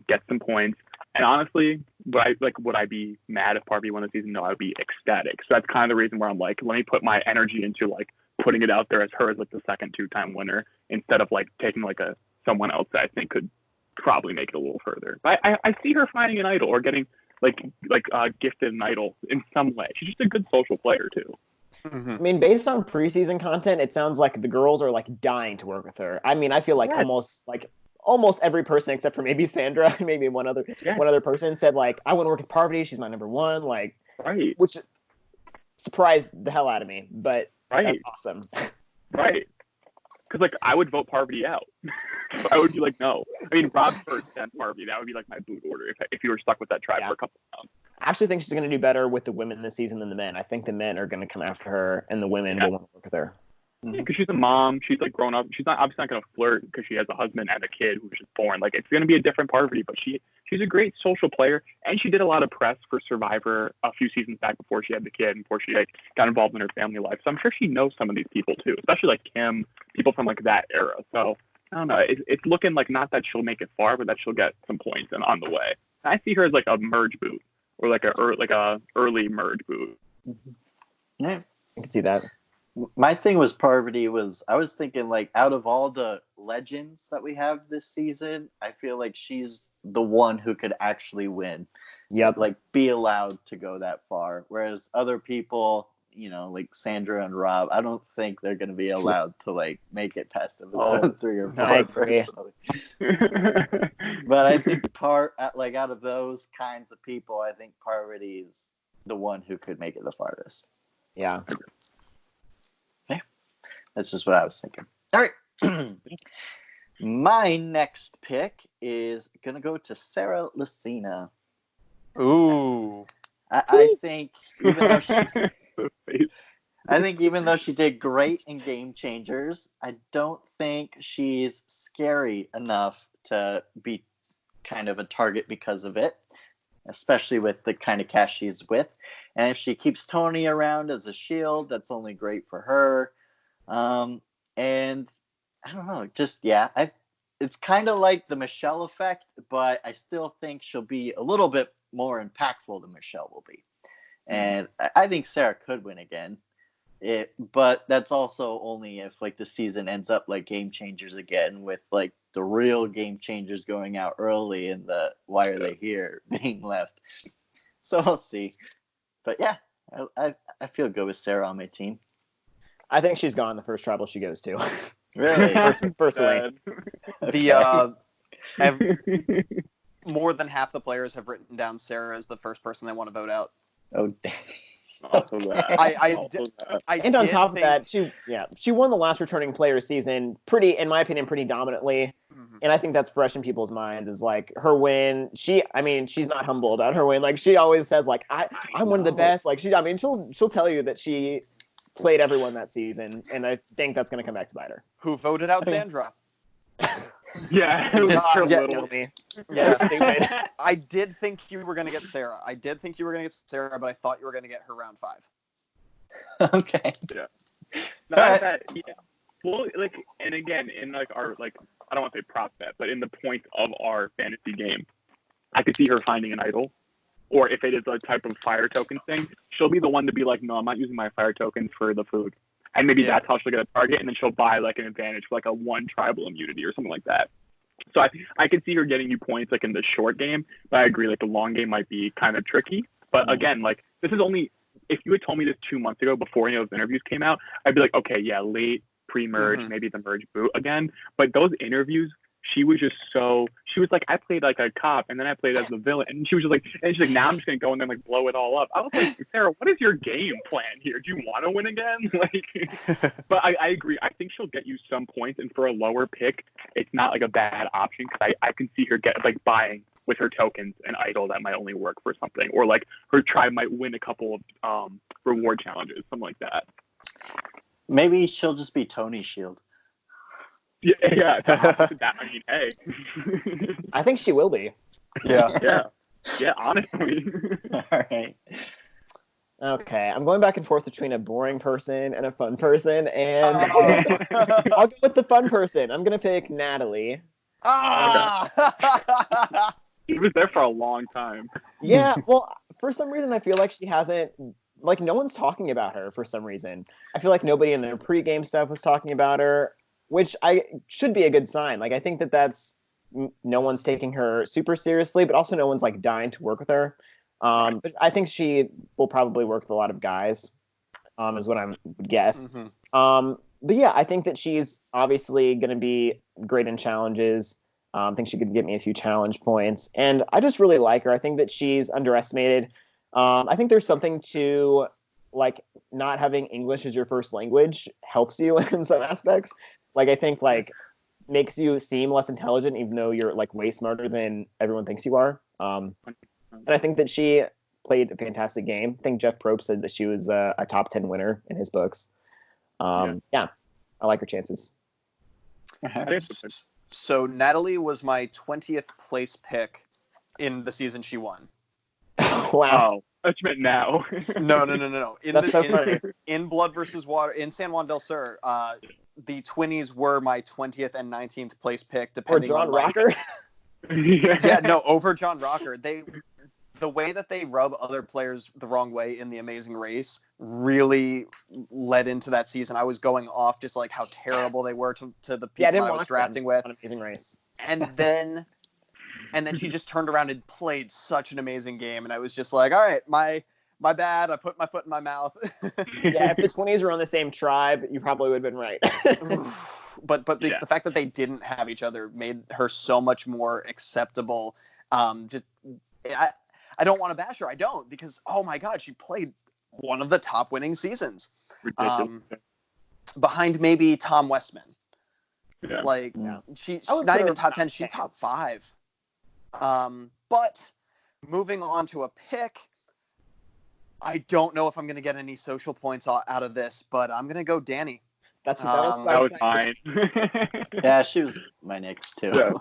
[SPEAKER 3] get some points. And honestly, would I be mad if Parvati won the season? No, I would be ecstatic. So that's kind of the reason where I'm like, let me put my energy into like putting it out there as her as like the second 2-time winner instead of like taking like someone else that I think could probably make it a little further. But I see her finding an idol or getting gifted an idol in some way. She's just a good social player too.
[SPEAKER 2] Mm-hmm. I mean, based on preseason content, it sounds like the girls are like dying to work with her. I mean, I feel like almost every person except for maybe Sandra, maybe one other person said like, I want to work with Parvati. She's my number one. Like,
[SPEAKER 3] right.
[SPEAKER 2] Which surprised the hell out of me, but that's awesome.
[SPEAKER 3] Right. Because like I would vote Parvati out. I would be like, no. I mean, Rob first, then Parvati. That would be like my boot order if you were stuck with that tribe for a couple of rounds.
[SPEAKER 2] I actually think she's going to do better with the women this season than the men. I think the men are going to come after her, and the women will want to work with her.
[SPEAKER 3] Yeah, because she's a mom. She's like grown up. She's obviously not going to flirt because she has a husband and a kid who's just born. Like it's going to be a different Parvati, but she's a great social player, and she did a lot of press for Survivor a few seasons back before she had the kid and before she like got involved in her family life. So I'm sure she knows some of these people too, especially like Kim, people from like that era. So I don't know. It's looking like not that she'll make it far, but that she'll get some points and on the way. I see her as like a merge boot or like a early merge boot.
[SPEAKER 1] Yeah,
[SPEAKER 2] I can see that.
[SPEAKER 1] My thing was Parvati I was thinking like out of all the legends that we have this season, I feel like she's the one who could actually win.
[SPEAKER 2] Yep.
[SPEAKER 1] Like be allowed to go that far. Whereas other people, like Sandra and Rob, I don't think they're going to be allowed to like make it past episode 3 or 4.
[SPEAKER 2] I agree.
[SPEAKER 1] But I think out of those kinds of people, I think Parvati is the one who could make it the farthest.
[SPEAKER 2] Yeah.
[SPEAKER 1] That's just what I was thinking. All right. My next pick is going to go to Sarah Lucina.
[SPEAKER 4] Ooh.
[SPEAKER 1] I think even though she did great in Game Changers, I don't think she's scary enough to be kind of a target because of it, especially with the kind of cast she's with. And if she keeps Tony around as a shield, that's only great for her. And I don't know, it's kind of like the Michelle effect, but I still think she'll be a little bit more impactful than Michelle will be. And I think Sarah could win again. But that's also only if like the season ends up like Game Changers again, with like the real Game Changers going out early and the Why Are They Here being left. So we'll see. But yeah, I feel good with Sarah on my team.
[SPEAKER 2] I think she's gone the first tribal she goes to.
[SPEAKER 1] Really?
[SPEAKER 2] Personally.
[SPEAKER 4] More than half the players have written down Sarah as the first person they want to vote out.
[SPEAKER 1] Oh, dang.
[SPEAKER 2] And on top of that, she won the last returning player season in my opinion, pretty dominantly. Mm-hmm. And I think that's fresh in people's minds is like her win. She's not humble about her win. Like she always says like, I'm one of the best. Like she'll tell you that she played everyone that season. And I think that's going to come back to bite her.
[SPEAKER 4] Who voted out Sandra?
[SPEAKER 3] Yeah,
[SPEAKER 4] stupid. I did think you were going to get Sarah. But I thought you were going to get her round 5.
[SPEAKER 1] Okay.
[SPEAKER 3] Yeah. Yeah. Well, like, and again, in like our I don't want to say prop bet, but in the point of our fantasy game, I could see her finding an idol, or if it is a type of fire token thing, she'll be the one to be like, no, I'm not using my fire tokens for the food. And maybe that's how she'll get a target, and then she'll buy like an advantage for like a 1 tribal immunity or something like that. So I could see her getting you points like in the short game, but I agree like the long game might be kind of tricky. But again, like this is only if you had told me this 2 months ago before any of those interviews came out, I'd be like, okay, yeah, late pre-merge, maybe the merge boot again. But those interviews, she was like, I played like a cop and then I played as the villain. And she's like, now I'm just going to go and then like blow it all up. I was like, Sarah, what is your game plan here? Do you want to win again? But I agree. I think she'll get you some points. And for a lower pick, it's not like a bad option because I can see her buying with her tokens an idol that might only work for something, or like her tribe might win a couple of reward challenges, something like that.
[SPEAKER 1] Maybe she'll just be Tony's shield.
[SPEAKER 3] Yeah. That, I mean, hey.
[SPEAKER 2] I think she will be.
[SPEAKER 4] Yeah.
[SPEAKER 3] Yeah. Honestly.
[SPEAKER 1] All right.
[SPEAKER 2] Okay, I'm going back and forth between a boring person and a fun person, and I'll go with the fun person. I'm gonna pick Natalie.
[SPEAKER 3] She was there for a long time.
[SPEAKER 2] Yeah, well, for some reason, I feel like she hasn't. Like, no one's talking about her for some reason. I feel like nobody in their pregame stuff was talking about her, which should be a good sign. Like, I think that's no one's taking her super seriously, but also no one's like dying to work with her. But I think she will probably work with a lot of guys, is what I would guess.
[SPEAKER 4] Mm-hmm.
[SPEAKER 2] But yeah, I think that she's obviously going to be great in challenges. I think she could get me a few challenge points. And I just really like her. I think that she's underestimated. I think there's something to, like, not having English as your first language helps you in some aspects. Like, I think, like, makes you seem less intelligent, even though you're, like, way smarter than everyone thinks you are. And I think that she played a fantastic game. I think Jeff Probst said that she was a top 10 winner in his books. Yeah, I like her chances.
[SPEAKER 4] So Natalie was my 20th place pick in the season she won.
[SPEAKER 2] Wow.
[SPEAKER 3] Oh, I meant now.
[SPEAKER 4] No.
[SPEAKER 2] Funny.
[SPEAKER 4] In Blood versus Water, in San Juan del Sur, the 20s were my 20th and 19th place pick,
[SPEAKER 2] Or
[SPEAKER 4] depending
[SPEAKER 2] John
[SPEAKER 4] on
[SPEAKER 2] Rocker?
[SPEAKER 4] Yeah, no, over John Rocker. The way that they rub other players the wrong way in The Amazing Race really led into that season. I was going off just like how terrible they were to the people that I was drafting with.
[SPEAKER 2] On Amazing Race.
[SPEAKER 4] And then she just turned around and played such an amazing game, and I was just like, all right, my bad. I put my foot in my mouth.
[SPEAKER 2] Yeah, if the 20s were on the same tribe, you probably would have been right.
[SPEAKER 4] But the fact that they didn't have each other made her so much more acceptable. I don't want to bash her. I don't, because, oh my God, she played one of the top winning seasons.
[SPEAKER 3] Ridiculous.
[SPEAKER 4] Behind maybe Tom Westman.
[SPEAKER 3] Yeah.
[SPEAKER 4] Like,
[SPEAKER 2] Yeah.
[SPEAKER 4] she's
[SPEAKER 2] I would
[SPEAKER 4] not
[SPEAKER 2] put her
[SPEAKER 4] even top
[SPEAKER 2] top
[SPEAKER 4] 10, she's
[SPEAKER 2] 10.
[SPEAKER 4] top 5. But moving on to a pick, I don't know if I'm going to get any social points out of this, but I'm going to go Danny.
[SPEAKER 2] That
[SPEAKER 3] That was fine.
[SPEAKER 1] Yeah, she was my next too.
[SPEAKER 3] Yeah.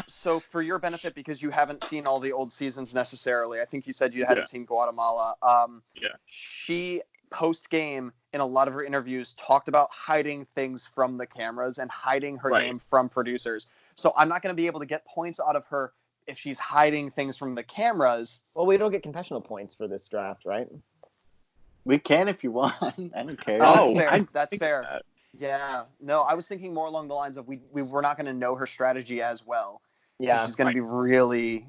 [SPEAKER 4] So for your benefit, because you haven't seen all the old seasons necessarily, I think you said you hadn't seen Guatemala. She post game in a lot of her interviews talked about hiding things from the cameras and hiding her game from producers. So I'm not going to be able to get points out of her if she's hiding things from the cameras.
[SPEAKER 2] Well, we don't get confessional points for this draft, right?
[SPEAKER 1] We can if you want. I don't care.
[SPEAKER 4] Oh, that's fair. That's fair. Yeah. No, I was thinking more along the lines of we were not going to know her strategy as well.
[SPEAKER 2] Yeah.
[SPEAKER 4] She's going to be really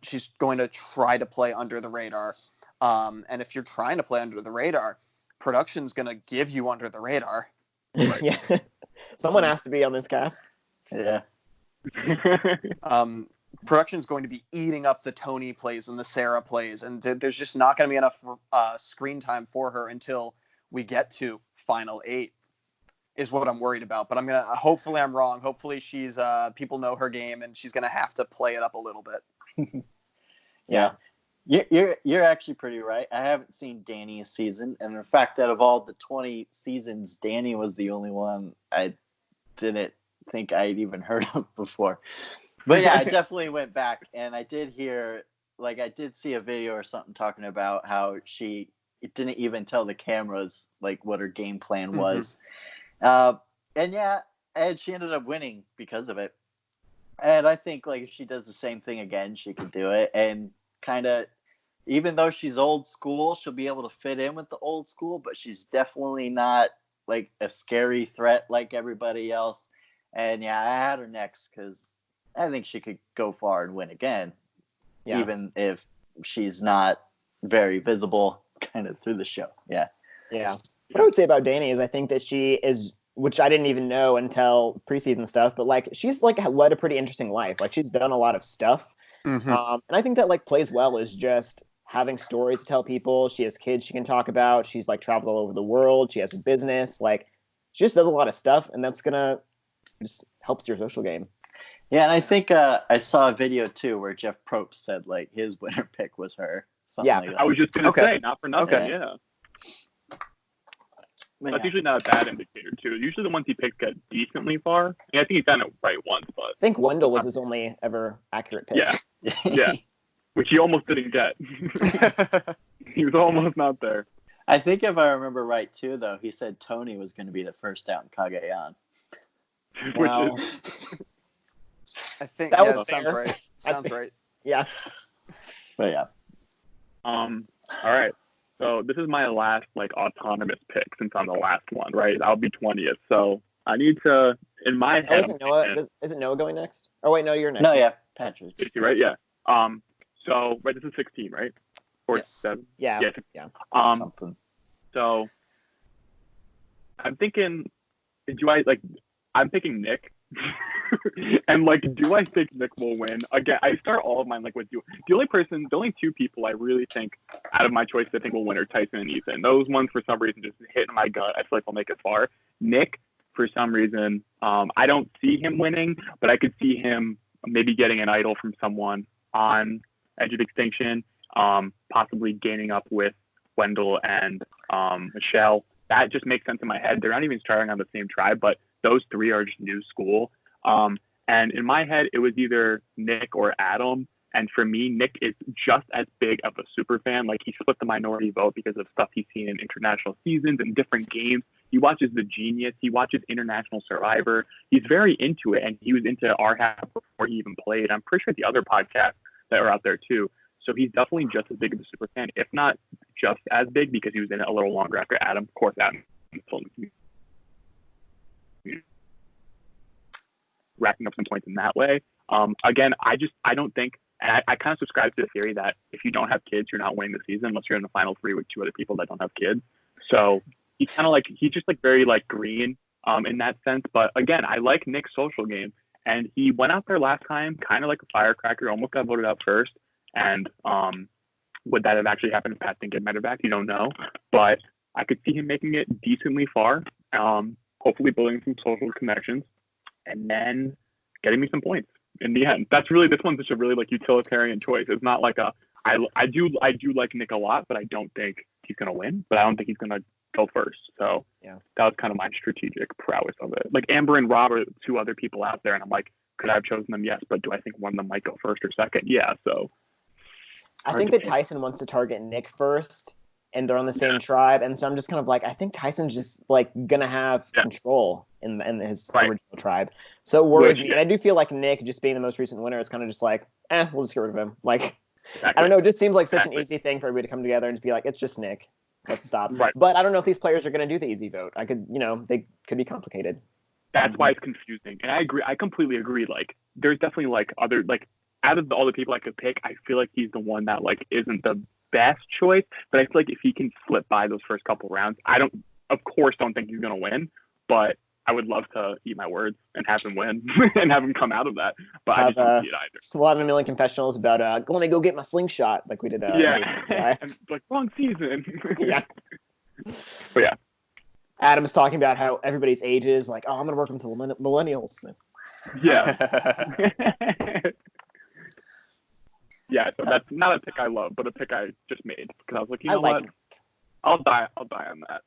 [SPEAKER 4] she's going to try to play under the radar. And if you're trying to play under the radar, production's going to give you under the radar.
[SPEAKER 2] Yeah. Someone has to be on this cast.
[SPEAKER 1] Yeah.
[SPEAKER 4] Production's going to be eating up the Tony plays and the Sarah plays, and there's just not going to be enough screen time for her until we get to Final 8 is what I'm worried about. But hopefully I'm wrong. Hopefully she's people know her game and she's going to have to play it up a little bit.
[SPEAKER 1] Yeah. You're actually pretty right. I haven't seen Danny's season, and in fact, out of all the 20 seasons, Danny was the only one I didn't think I'd even heard of before. But yeah, I definitely went back, and I did see a video or something talking about how she didn't even tell the cameras like what her game plan was. And she ended up winning because of it. And I think like if she does the same thing again, she could do it. And kind of, even though she's old school, she'll be able to fit in with the old school, but she's definitely not like a scary threat like everybody else. And yeah, I had her next because I think she could go far and win again, even if she's not very visible kind of through the show. Yeah.
[SPEAKER 2] Yeah. What I would say about Danny is I think that she is, which I didn't even know until preseason stuff, but like she's like led a pretty interesting life. Like she's done a lot of stuff.
[SPEAKER 4] Mm-hmm.
[SPEAKER 2] And I think that like plays well is just having stories to tell people. She has kids she can talk about. She's like traveled all over the world. She has a business. Like she just does a lot of stuff, and that's gonna just helps your social game.
[SPEAKER 1] Yeah, and I think I saw a video too where Jeff Probst said like his winner pick was her. Something
[SPEAKER 2] Yeah,
[SPEAKER 1] like that.
[SPEAKER 3] I was just gonna
[SPEAKER 4] Okay.
[SPEAKER 3] say, not for nothing.
[SPEAKER 4] Okay.
[SPEAKER 3] Yeah,
[SPEAKER 1] But
[SPEAKER 3] that's
[SPEAKER 1] yeah.
[SPEAKER 3] usually not a bad indicator too. Usually the ones he picks get decently far. I think he's done it right once, but
[SPEAKER 2] I think Wendell was his only ever accurate pick.
[SPEAKER 3] yeah, yeah, which he almost didn't get. He was almost not there.
[SPEAKER 1] I think if I remember right too, though, he said Tony was going to be the first out in Cagayan.
[SPEAKER 2] Wow.
[SPEAKER 3] Which is
[SPEAKER 4] I think
[SPEAKER 2] That was
[SPEAKER 4] that sounds
[SPEAKER 2] fair.
[SPEAKER 4] right. Sounds right.
[SPEAKER 2] Yeah.
[SPEAKER 1] But yeah.
[SPEAKER 3] all right. So this is my last like autonomous pick since I'm the last one, right? I'll be 20th. So I need to in my
[SPEAKER 2] Oh,
[SPEAKER 3] head.
[SPEAKER 2] isn't Noah? Isn't Noah going next? Oh wait, no, you're next.
[SPEAKER 1] No, yeah, Patrick.
[SPEAKER 3] Right? Yeah. So right, this is 16, right? Or
[SPEAKER 4] Yes.
[SPEAKER 3] 7.
[SPEAKER 2] Yeah.
[SPEAKER 3] Yeah.
[SPEAKER 2] Yeah.
[SPEAKER 1] Something.
[SPEAKER 3] So I'm thinking, I'm picking Nick. And like, do I think Nick will win? Again, I start all of mine like with you. The only two people I really think out of my choice I think will win are Tyson and Ethan. Those ones for some reason just hit in my gut. I feel like they'll make it far. Nick, for some reason, I don't see him winning, but I could see him maybe getting an idol from someone on Edge of Extinction, possibly gaining up with Wendell and Michelle. That just makes sense in my head. They're not even starting on the same tribe, but those three are just new school. And in my head, it was either Nick or Adam. And for me, Nick is just as big of a super fan. Like, he split the minority vote because of stuff he's seen in international seasons and different games. He watches The Genius. He watches International Survivor. He's very into it, and he was into our half before he even played. I'm pretty sure the other podcasts that are out there too. So he's definitely just as big of a super fan, if not just as big, because he was in it a little longer after Adam. Of course, Adam racking up some points in that way. Again, I don't think, and I kind of subscribe to the theory that if you don't have kids, you're not winning the season unless you're in the final three with two other people that don't have kids. So he's just like very like green in that sense. But again, I like Nick's social game, and he went out there last time kind of like a firecracker, almost got voted out first. And would that have actually happened if Pat didn't get medevac? You don't know, but I could see him making it decently far. Hopefully building some social connections, and then getting me some points in the end. That's really, this one's just a really like utilitarian choice. It's not like I do like Nick a lot, but I don't think he's gonna win. But I don't think he's gonna go first. So yeah, that was kind of my strategic prowess of it. Like Amber and Rob are two other people out there, and I'm like, could I have chosen them? Yes, but do I think one of them might go first or second? Yeah. So
[SPEAKER 2] I think that Tyson wants to target Nick first, and they're on the same tribe, and so I'm just kind of like, I think Tyson's just like gonna have control in his original tribe. So it worries me, and I do feel like Nick, just being the most recent winner, it's kind of just like, we'll just get rid of him. Like, I don't know, it just seems like such an easy thing for everybody to come together and just be like, it's just Nick. Let's stop.
[SPEAKER 3] Right.
[SPEAKER 2] But I don't know if these players are going to do the easy vote. They could be complicated.
[SPEAKER 3] That's why it's confusing. And I agree. I completely agree. Like, there's definitely like other, like, out of all the people I could pick, I feel like he's the one that like isn't the best choice. But I feel like if he can slip by those first couple rounds, of course, don't think he's going to win. But I would love to eat my words and have him win and have him come out of that. But I just don't see it either.
[SPEAKER 2] We'll have a million confessionals about let me go get my slingshot like we did.
[SPEAKER 3] And, like, wrong season.
[SPEAKER 2] Yeah.
[SPEAKER 3] But yeah.
[SPEAKER 2] Adam's talking about how everybody's ages, like, I'm going to work with the millennials.
[SPEAKER 3] Yeah. Yeah, so that's not a pick I love, but a pick I just made. Because I was like, you know what? I'll die on that.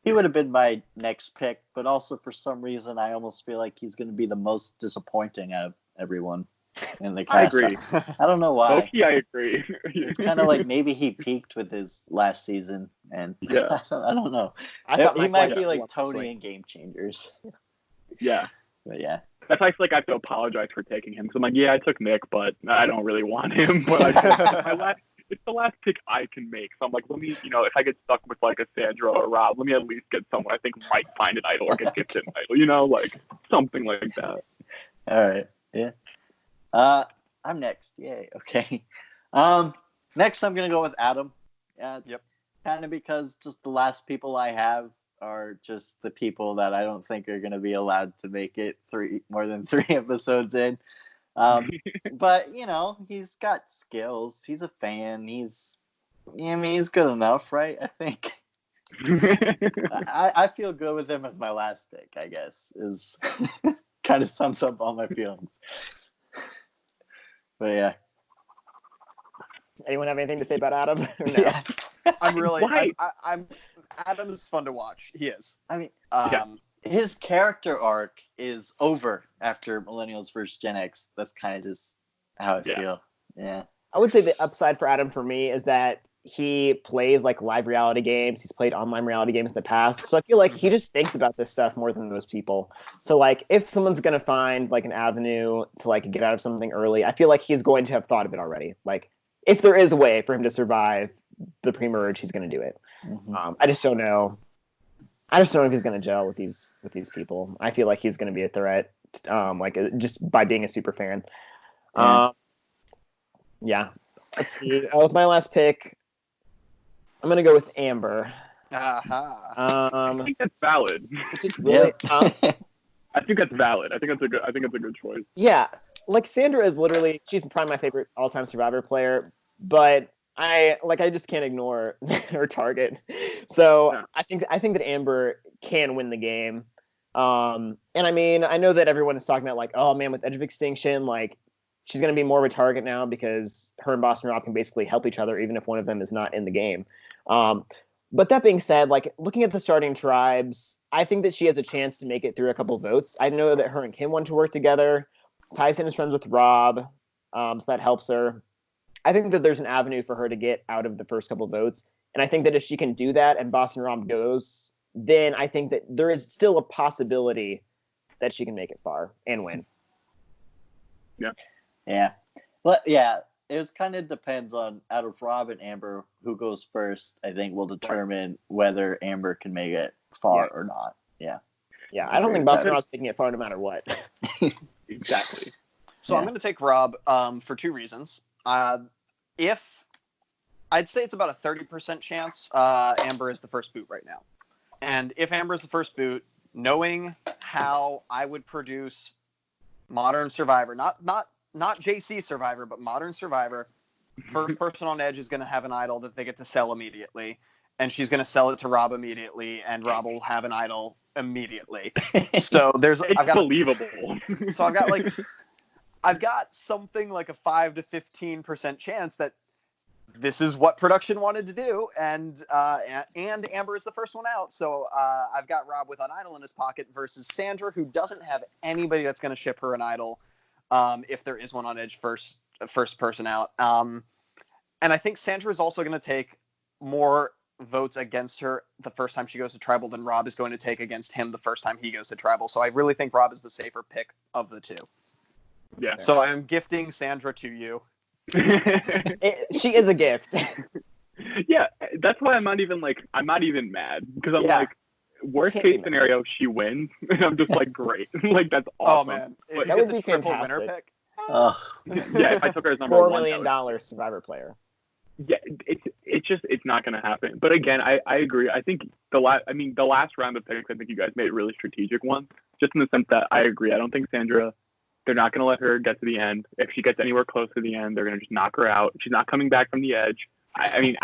[SPEAKER 1] He would have been my next pick, but also for some reason I almost feel like he's going to be the most disappointing out of everyone in the cast.
[SPEAKER 3] I agree.
[SPEAKER 1] I don't know why.
[SPEAKER 3] Okay, I agree.
[SPEAKER 1] It's kind of like maybe he peaked with his last season, and
[SPEAKER 3] yeah.
[SPEAKER 1] I don't know. He might be like Tony in Game Changers.
[SPEAKER 3] Yeah.
[SPEAKER 1] But yeah.
[SPEAKER 3] That's why I feel like I have to apologize for taking him. Because I'm like, yeah, I took Nick, but I don't really want him. But it's the last pick I can make. So I'm like, let me, if I get stuck with like a Sandra or Rob, let me at least get someone I think might find an idol or get gifted an idol, like something like that.
[SPEAKER 1] All right. Yeah. I'm next. Yay. Okay. Next I'm going to go with Adam.
[SPEAKER 4] Yep.
[SPEAKER 1] Kind of because just the last people I have are just the people that I don't think are going to be allowed to make it more than 3 episodes in. But he's got skills. He's a fan. He's good enough, right? I think. I feel good with him as my last pick, I guess, is kind of sums up all my feelings. But yeah.
[SPEAKER 2] Anyone have anything to say about Adam? Or no?
[SPEAKER 1] Yeah.
[SPEAKER 4] I'm really.
[SPEAKER 3] Why?
[SPEAKER 4] I'm. Adam is fun to watch. He is.
[SPEAKER 1] I mean,
[SPEAKER 3] Yeah.
[SPEAKER 1] his character arc is over after Millennials versus Gen X. That's kind of just how I feel. Yeah.
[SPEAKER 2] I would say the upside for Adam for me is that he plays like live reality games. He's played online reality games in the past. So I feel like he just thinks about this stuff more than most people. So like if someone's going to find like an avenue to like get out of something early, I feel like he's going to have thought of it already. Like if there is a way for him to survive the pre-merge, he's going to do it.
[SPEAKER 1] Mm-hmm.
[SPEAKER 2] I just don't know. I just don't know if he's going to gel with these people. I feel like he's going to be a threat, just by being a super fan. Yeah. Let's see. With my last pick, I'm going to go with Amber.
[SPEAKER 3] I think that's valid.
[SPEAKER 2] Which is really
[SPEAKER 3] I think that's valid. I think it's a good choice.
[SPEAKER 2] Yeah. Like Sandra is literally, she's probably my favorite all-time Survivor player, but I just can't ignore her target. So yeah. I think that Amber can win the game. And I mean, I know that everyone is talking about like, oh man, with Edge of Extinction, like she's going to be more of a target now because her and Boston Rob can basically help each other even if one of them is not in the game. But that being said, like looking at the starting tribes, I think that she has a chance to make it through a couple of votes. I know that her and Kim want to work together. Tyson is friends with Rob, so that helps her. I think that there's an avenue for her to get out of the first couple of votes. And I think that if she can do that and Boston Rob goes, then I think that there is still a possibility that she can make it far and win.
[SPEAKER 3] Yeah.
[SPEAKER 1] Yeah. Well, yeah, it kind of depends on out of Rob and Amber, who goes first, I think will determine whether Amber can make it far or not. Yeah.
[SPEAKER 2] Yeah, I don't think Boston Rob's taking it far no matter what.
[SPEAKER 3] Exactly.
[SPEAKER 4] So I'm going to take Rob for two reasons. If I'd say it's about a 30% chance Amber is the first boot right now. And if Amber is the first boot, knowing how I would produce Modern Survivor, not JC Survivor, but Modern Survivor, first person on Edge is going to have an idol that they get to sell immediately. And she's going to sell it to Rob immediately, and Rob will have an idol immediately. So
[SPEAKER 3] believable.
[SPEAKER 4] So I've got something like a 5 to 15% chance that this is what production wanted to do, and Amber is the first one out. So I've got Rob with an idol in his pocket versus Sandra, who doesn't have anybody that's going to ship her an idol if there is one on Edge first person out. And I think Sandra is also going to take more votes against her the first time she goes to Tribal than Rob is going to take against him the first time he goes to Tribal. So I really think Rob is the safer pick of the two.
[SPEAKER 3] Yeah.
[SPEAKER 4] So I'm gifting Sandra to you.
[SPEAKER 2] She is a gift.
[SPEAKER 3] Yeah, that's why I'm not even mad, because I'm like, worst case scenario, she wins, and I'm just like, great, like that's awesome.
[SPEAKER 4] Oh man,
[SPEAKER 2] that would be fantastic.
[SPEAKER 4] Winner pick.
[SPEAKER 3] Yeah, if I took her as number
[SPEAKER 2] $4
[SPEAKER 3] one,
[SPEAKER 2] million Survivor player.
[SPEAKER 3] Yeah, it's not going to happen. But again, I agree. I think the last round of picks, I think you guys made really strategic ones, just in the sense that I agree. I don't think Sandra, they're not going to let her get to the end. If she gets anywhere close to the end, they're going to just knock her out. She's not coming back from the Edge. I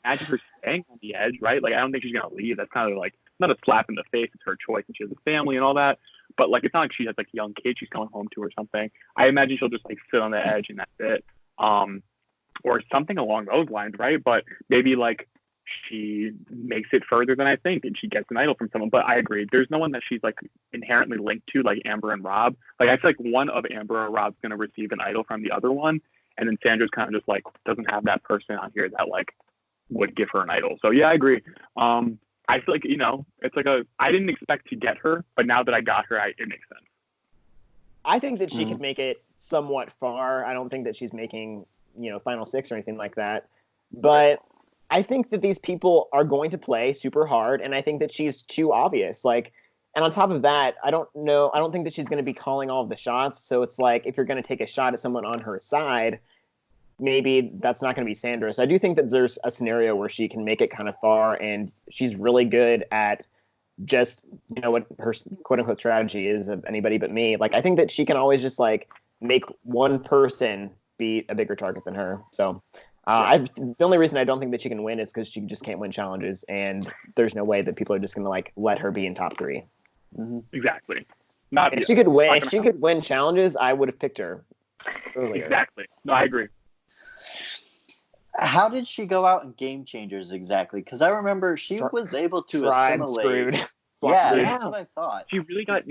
[SPEAKER 3] imagine her staying on the Edge, right? Like, I don't think she's going to leave. That's kind of like, not a slap in the face. It's her choice, and she has a family and all that. But like, it's not like she has like young kids she's going home to or something. I imagine she'll just like sit on the Edge and that's it. Or something along those lines, right? But maybe like she makes it further than I think and she gets an idol from someone. But I agree. There's no one that she's like inherently linked to, like Amber and Rob. Like, I feel like one of Amber or Rob's going to receive an idol from the other one. And then Sandra's kind of just like doesn't have that person on here that like would give her an idol. So yeah, I agree. I feel like, it's like I didn't expect to get her, but now that I got her, it makes sense.
[SPEAKER 2] I think that she could make it somewhat far. I don't think that she's making, final six or anything like that. But I think that these people are going to play super hard, and I think that she's too obvious. Like, and on top of that, I don't think that she's going to be calling all of the shots. So it's like, if you're going to take a shot at someone on her side, maybe that's not going to be Sandra. So I do think that there's a scenario where she can make it kind of far, and she's really good at just, what her quote unquote strategy is of anybody but me. Like, I think that she can always just like make one person be a bigger target than her. So the only reason I don't think that she can win is because she just can't win challenges, and there's no way that people are just going to like let her be in top three.
[SPEAKER 3] Exactly. Not
[SPEAKER 2] If
[SPEAKER 3] yet.
[SPEAKER 2] she could win,
[SPEAKER 3] Not
[SPEAKER 2] if
[SPEAKER 3] gonna
[SPEAKER 2] she
[SPEAKER 3] happen.
[SPEAKER 2] could win challenges, I would have picked her earlier.
[SPEAKER 3] Exactly. No, I agree.
[SPEAKER 1] How did she go out in Game Changers exactly? Because I remember she was able to
[SPEAKER 2] Tribe
[SPEAKER 1] assimilate.
[SPEAKER 2] screwed.
[SPEAKER 1] Yeah,
[SPEAKER 2] Screwed.
[SPEAKER 1] that's what I thought.
[SPEAKER 3] She really got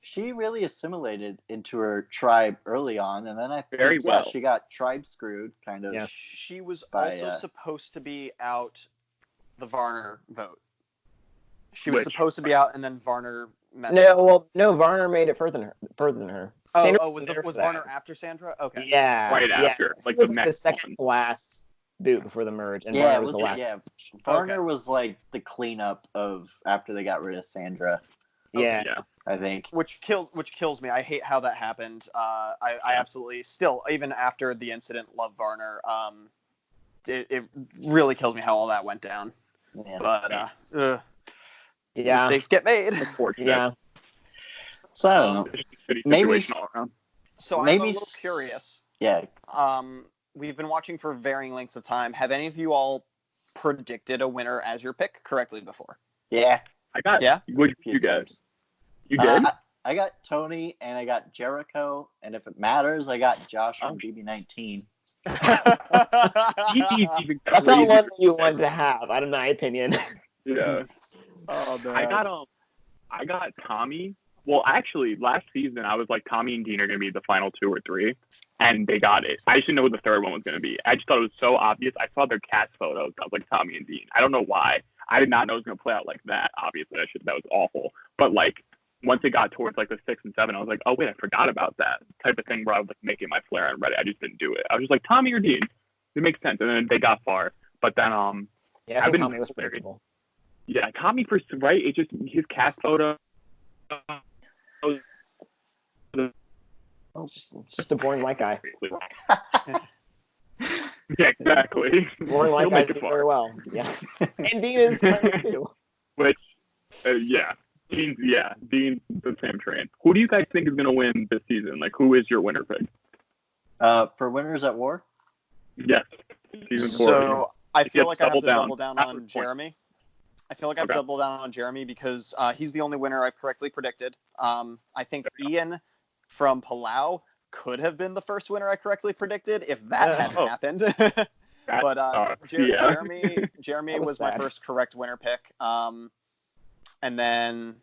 [SPEAKER 1] She really assimilated into her tribe early on, and then I think
[SPEAKER 3] Very well.
[SPEAKER 1] she got tribe screwed, kind of.
[SPEAKER 2] Yeah.
[SPEAKER 4] She was
[SPEAKER 1] By,
[SPEAKER 4] also supposed to be out the Varner vote. She was
[SPEAKER 3] Which?
[SPEAKER 4] supposed to be out, and then Varner messed up.
[SPEAKER 2] No, Varner made it further than her.
[SPEAKER 4] Oh,
[SPEAKER 2] Sandra
[SPEAKER 4] was
[SPEAKER 2] there
[SPEAKER 4] Varner
[SPEAKER 2] for
[SPEAKER 4] after Sandra? Okay.
[SPEAKER 2] that. Yeah.
[SPEAKER 3] Right
[SPEAKER 2] yeah.
[SPEAKER 3] after,
[SPEAKER 2] She
[SPEAKER 3] like,
[SPEAKER 2] was
[SPEAKER 3] the
[SPEAKER 2] the
[SPEAKER 3] next
[SPEAKER 2] second to last boot before the merge, and
[SPEAKER 1] Yeah,
[SPEAKER 2] Varner
[SPEAKER 1] it
[SPEAKER 2] was
[SPEAKER 1] was
[SPEAKER 2] the last.
[SPEAKER 1] yeah. Varner was like the cleanup of after they got rid of Sandra.
[SPEAKER 2] Yeah.
[SPEAKER 3] Yeah.
[SPEAKER 1] I think.
[SPEAKER 4] Which kills me. I hate how that happened. I absolutely still, even after the incident, love Varner. It really kills me how all that went down.
[SPEAKER 1] Yeah.
[SPEAKER 4] But
[SPEAKER 2] Yeah.
[SPEAKER 4] mistakes get made.
[SPEAKER 3] Unfortunate.
[SPEAKER 2] Yeah.
[SPEAKER 1] So I don't know.
[SPEAKER 3] It's just a shitty
[SPEAKER 1] Maybe
[SPEAKER 3] situation all around.
[SPEAKER 4] So
[SPEAKER 1] Maybe
[SPEAKER 4] I'm a little curious.
[SPEAKER 1] Yeah.
[SPEAKER 4] We've been watching for varying lengths of time. Have any of you all predicted a winner as your pick correctly before?
[SPEAKER 1] Yeah.
[SPEAKER 3] I got.
[SPEAKER 4] Yeah?
[SPEAKER 3] What
[SPEAKER 1] a few
[SPEAKER 3] you guys?
[SPEAKER 1] times.
[SPEAKER 3] You did?
[SPEAKER 1] I got Tony and I got Jericho, and if it matters, I got Josh from
[SPEAKER 3] Oh.
[SPEAKER 1] BB19.
[SPEAKER 2] That's not one you want to have, out of my opinion.
[SPEAKER 3] Yeah.
[SPEAKER 4] Oh man.
[SPEAKER 3] I got Tommy. Well, actually, last season I was like, Tommy and Dean are going to be the final 2 or 3, and they got it. I just didn't know what the third one was going to be. I just thought it was so obvious. I saw their cast photos. I was like, Tommy and Dean. I don't know why. I did not know it was going to play out like that. Obviously, that was awful. But like, once it got towards like the 6 and 7, I was like, oh wait, I forgot about that type of thing where I was like making my flair on Reddit. I just didn't do it. I was just like, Tommy or Dean. It makes sense. And then they got far. But then
[SPEAKER 2] Yeah, I think Tommy was predictable.
[SPEAKER 3] Yeah, Tommy right. It's just his cast photo.
[SPEAKER 2] Oh, just a boring white guy.
[SPEAKER 3] Yeah, exactly.
[SPEAKER 2] Boring white
[SPEAKER 3] He'll
[SPEAKER 2] guys
[SPEAKER 3] make it
[SPEAKER 2] do
[SPEAKER 3] far.
[SPEAKER 2] very well. Yeah. And Dean is kind of too.
[SPEAKER 3] Which, yeah. Dean's the same train. Who do you guys think is going to win this season? Like, who is your winner pick?
[SPEAKER 1] For Winners at War?
[SPEAKER 3] Yes. Season 4.
[SPEAKER 4] So I feel
[SPEAKER 3] Yes,
[SPEAKER 4] like I have to
[SPEAKER 3] double
[SPEAKER 4] double down
[SPEAKER 3] down.
[SPEAKER 4] on Jeremy. I feel like I've
[SPEAKER 3] Okay.
[SPEAKER 4] doubled down on Jeremy because he's the only winner I've correctly predicted. I think Ian from Palau could have been the first winner I correctly predicted if that hadn't happened. But Jeremy
[SPEAKER 2] was
[SPEAKER 4] was my
[SPEAKER 2] sad.
[SPEAKER 4] first correct winner pick. And then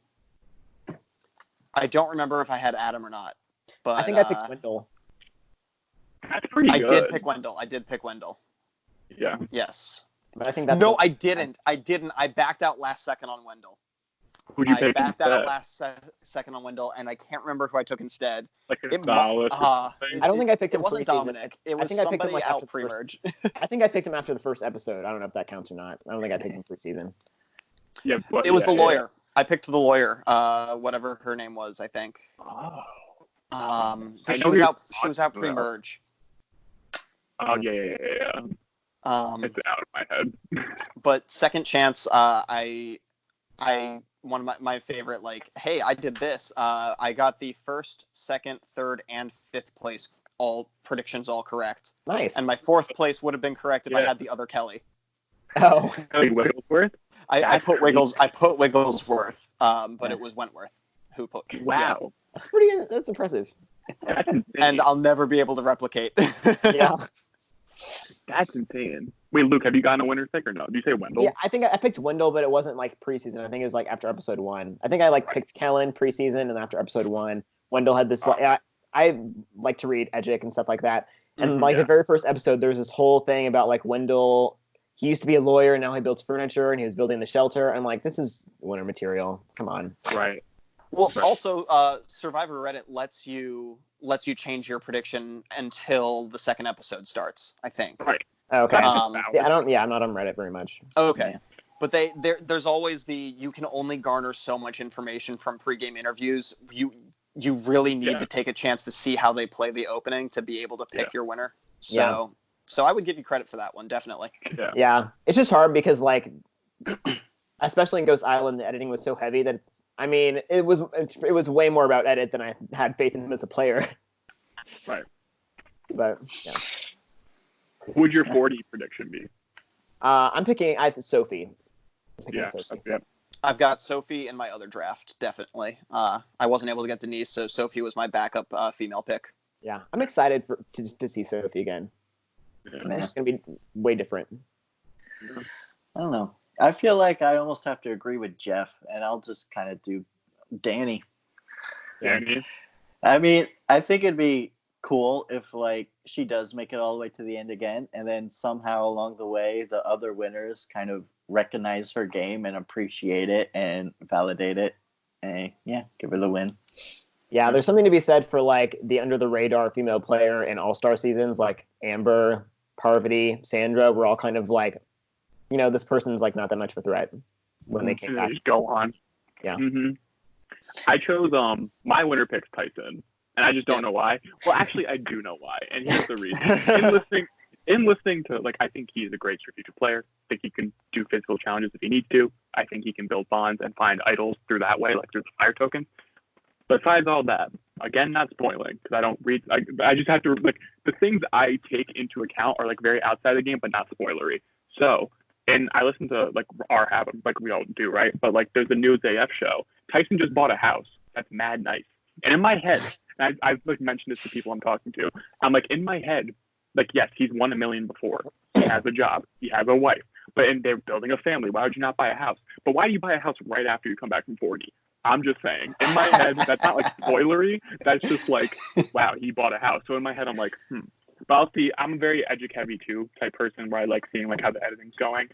[SPEAKER 4] I don't remember if I had Adam or not. But
[SPEAKER 2] I think I picked Wendell.
[SPEAKER 3] That's pretty
[SPEAKER 4] I
[SPEAKER 3] good.
[SPEAKER 4] did pick Wendell.
[SPEAKER 3] Yeah.
[SPEAKER 4] Yes.
[SPEAKER 2] But I think that's
[SPEAKER 4] No, I didn't. I backed out last second on Wendell.
[SPEAKER 3] Who do you
[SPEAKER 4] I
[SPEAKER 3] pick
[SPEAKER 4] backed
[SPEAKER 3] instead?
[SPEAKER 4] out last second on Wendell, and I can't remember who I took instead.
[SPEAKER 3] Like
[SPEAKER 4] It
[SPEAKER 3] Gonzalez or
[SPEAKER 4] I
[SPEAKER 3] something?
[SPEAKER 2] I don't think I picked
[SPEAKER 4] It
[SPEAKER 2] him
[SPEAKER 4] wasn't
[SPEAKER 2] preseason.
[SPEAKER 4] Dominic. It
[SPEAKER 2] I
[SPEAKER 4] was
[SPEAKER 2] think I picked him,
[SPEAKER 4] somebody
[SPEAKER 2] like, after
[SPEAKER 4] out
[SPEAKER 2] the first-
[SPEAKER 4] pre-merge.
[SPEAKER 2] I think I picked him after the first episode. I don't know if that counts or not. I don't think I picked him preseason.
[SPEAKER 3] Yeah, but,
[SPEAKER 4] It was the
[SPEAKER 3] yeah.
[SPEAKER 4] lawyer. I picked the lawyer. Whatever her name was, I think.
[SPEAKER 3] Oh.
[SPEAKER 4] She
[SPEAKER 3] know
[SPEAKER 4] was
[SPEAKER 3] who
[SPEAKER 4] out. She was out
[SPEAKER 3] you're talking
[SPEAKER 4] pre-merge.
[SPEAKER 3] Oh, yeah. It's out of my head.
[SPEAKER 4] But second chance, one of my favorite, like, hey, I did this. I got the first, second, third, and fifth place all predictions all correct,
[SPEAKER 2] Nice.
[SPEAKER 4] and my fourth place would have been correct if I
[SPEAKER 3] Yeah.
[SPEAKER 4] had the other Kelly.
[SPEAKER 2] Oh.
[SPEAKER 3] Kelly Wigglesworth?
[SPEAKER 4] I
[SPEAKER 3] That's
[SPEAKER 4] put
[SPEAKER 3] crazy.
[SPEAKER 4] Wigglesworth, but it was Wentworth who put.
[SPEAKER 3] Wow.
[SPEAKER 2] That's impressive.
[SPEAKER 3] That's insane.
[SPEAKER 4] Yeah. And I'll never be able to replicate.
[SPEAKER 2] Yeah.
[SPEAKER 3] That's insane. Wait, Luke, have you gotten a winner's pick or no? Did you say Wendell?
[SPEAKER 2] Yeah, I think I picked Wendell, but it wasn't like preseason. I think it was like after episode 1. I think I picked Kellen preseason, and after episode 1, Wendell had this. I like to read Edgic and stuff like that. And the very first episode, there's this whole thing about like Wendell. He used to be a lawyer, and now he builds furniture, and he was building the shelter. I'm like, this is winter material. Come on.
[SPEAKER 3] Right.
[SPEAKER 4] Well,
[SPEAKER 3] Right.
[SPEAKER 4] also, Survivor Reddit lets you change your prediction until the second episode starts, I think.
[SPEAKER 3] Right.
[SPEAKER 2] Okay.
[SPEAKER 3] That's
[SPEAKER 2] See, I'm not on Reddit very much.
[SPEAKER 4] Okay.
[SPEAKER 1] Yeah.
[SPEAKER 4] But there's always you can only garner so much information from pregame interviews. You really need to take a chance to see how they play the opening to be able to pick your winner. So I would give you credit for that one, definitely.
[SPEAKER 3] Yeah.
[SPEAKER 2] Yeah, it's just hard because like, especially in Ghost Island, the editing was so heavy that it was way more about edit than I had faith in him as a player.
[SPEAKER 3] Right.
[SPEAKER 2] But yeah,
[SPEAKER 3] Who would your 40 prediction be?
[SPEAKER 2] I'm picking Sophie.
[SPEAKER 3] Yeah.
[SPEAKER 2] Sophie.
[SPEAKER 3] Yeah.
[SPEAKER 4] I've got Sophie in my other draft, definitely. I wasn't able to get Denise, so Sophie was my backup female pick.
[SPEAKER 2] Yeah, I'm excited to see Sophie again.
[SPEAKER 3] Yeah.
[SPEAKER 2] She's gonna be way different.
[SPEAKER 1] I don't know. I feel like I almost have to agree with Jeff, and I'll just kind of do Danny.
[SPEAKER 3] Danny.
[SPEAKER 1] I mean, I think it'd be cool if like she does make it all the way to the end again, and then somehow along the way the other winners kind of recognize her game and appreciate it and validate it, and yeah, give her the win.
[SPEAKER 2] Yeah, there's something to be said for like the under the radar female player in All-Star seasons, like Amber, Parvati, Sandra. We're all kind of like, this person's like not that much of a threat when they came back.
[SPEAKER 3] Just go on.
[SPEAKER 2] Yeah.
[SPEAKER 3] Mm-hmm. I chose my winner pick's Tyson, and I just don't know why. Well, actually, I do know why, and here's the reason. In listening to, like, I think he's a great strategic player. I think he can do physical challenges if he needs to. I think he can build bonds and find idols through that way, like through the fire token. Besides all that, again, not spoiling, because I don't read. I just have to, like, the things I take into account are, like, very outside the game, but not spoilery. So, and I listen to, like, our habit, like we all do, right? But, like, there's a News AF show. Tyson just bought a house. That's mad nice. And in my head, and I've like mentioned this to people I'm talking to, I'm like, in my head, like, yes, he's won $1 million before. He has a job. He has a wife. And they're building a family. Why would you not buy a house? But why do you buy a house right after you come back from 40? I'm just saying. In my head, that's not like spoilery. That's just like, wow, he bought a house. So in my head, I'm like, But I'll see. I'm a very edgic heavy too type person where I like seeing like how the editing's going.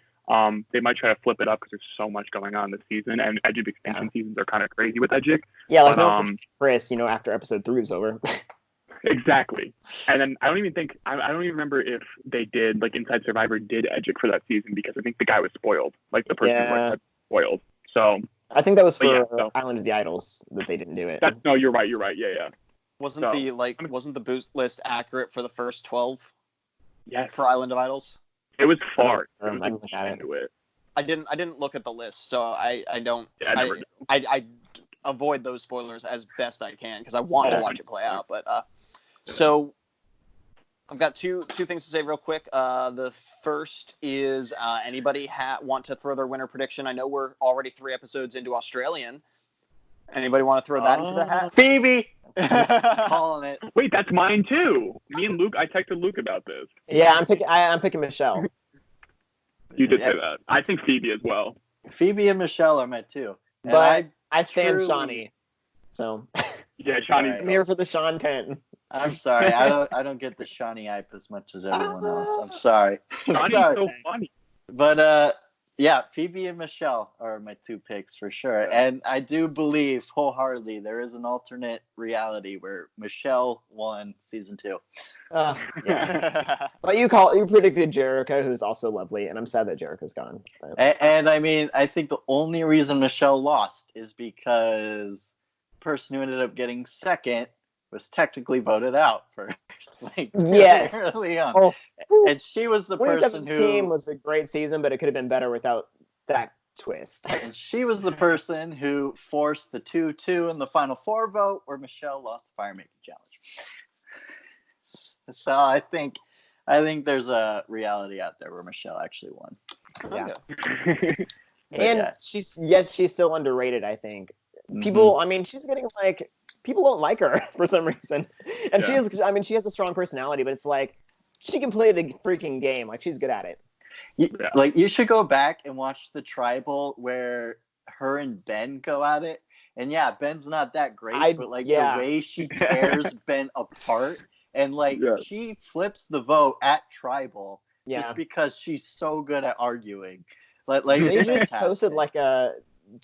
[SPEAKER 3] They might try to flip it up because there's so much going on this season, and Edgic expansion seasons are kind of crazy with Edgic.
[SPEAKER 2] Yeah, like Chris, after episode 3 was over.
[SPEAKER 3] Exactly. And then I don't even remember if they did, like, Inside Survivor did Edgic for that season, because I think the guy was spoiled. Like, the person was spoiled. So
[SPEAKER 2] I think that was for Island of the Idols that they didn't do it.
[SPEAKER 3] No, you're right. Yeah.
[SPEAKER 4] Wasn't the boost list accurate for the first 12?
[SPEAKER 3] Yes.
[SPEAKER 4] For Island of Idols?
[SPEAKER 3] It was far.
[SPEAKER 2] I
[SPEAKER 4] didn't look at the list, so I don't.
[SPEAKER 3] Yeah,
[SPEAKER 4] I avoid those spoilers as best I can because I want to watch it play out. But so I've got two things to say real quick. The first is anybody want to throw their winner prediction? I know we're already 3 episodes into Australian. Anybody want to throw that into the hat?
[SPEAKER 1] Phoebe! Calling it.
[SPEAKER 3] Wait, that's mine too. Me and Luke, I texted Luke about this.
[SPEAKER 2] Yeah, I'm picking Michelle.
[SPEAKER 3] You did say that. I think Phoebe as well.
[SPEAKER 1] Phoebe and Michelle are meant too. And
[SPEAKER 2] but I stand Shawnee. So
[SPEAKER 3] yeah, Shawnee.
[SPEAKER 2] I'm here for the Sean 10.
[SPEAKER 1] I'm sorry. I don't get the Shawnee hype as much as everyone else. I'm sorry.
[SPEAKER 3] Shawnee's so funny.
[SPEAKER 1] But yeah, Phoebe and Michelle are my 2 picks for sure. And I do believe wholeheartedly there is an alternate reality where Michelle won season 2.
[SPEAKER 2] Yeah. But you predicted Jericho, who's also lovely, and I'm sad that Jericho's gone.
[SPEAKER 1] And I mean, I think the only reason Michelle lost is because the person who ended up getting second was technically voted out for early on.
[SPEAKER 2] Oh.
[SPEAKER 1] And she was the person who
[SPEAKER 2] team was a great season, but it could have been better without that twist.
[SPEAKER 1] And she was the person who forced the 2-2 in the final 4 vote, where Michelle lost the fire making challenge. So I think there's a reality out there where Michelle actually won.
[SPEAKER 2] Yeah.
[SPEAKER 1] And
[SPEAKER 2] yeah. she's still underrated, I think. People, I mean, she's getting like, people don't like her for some reason. And she has a strong personality, but it's like, she can play the freaking game. Like, she's good at it.
[SPEAKER 1] Like, you should go back and watch the tribal where her and Ben go at it. And yeah, Ben's not that great, but like the way she tears Ben apart, and like she flips the vote at tribal just because she's so good at arguing. Like
[SPEAKER 2] they just posted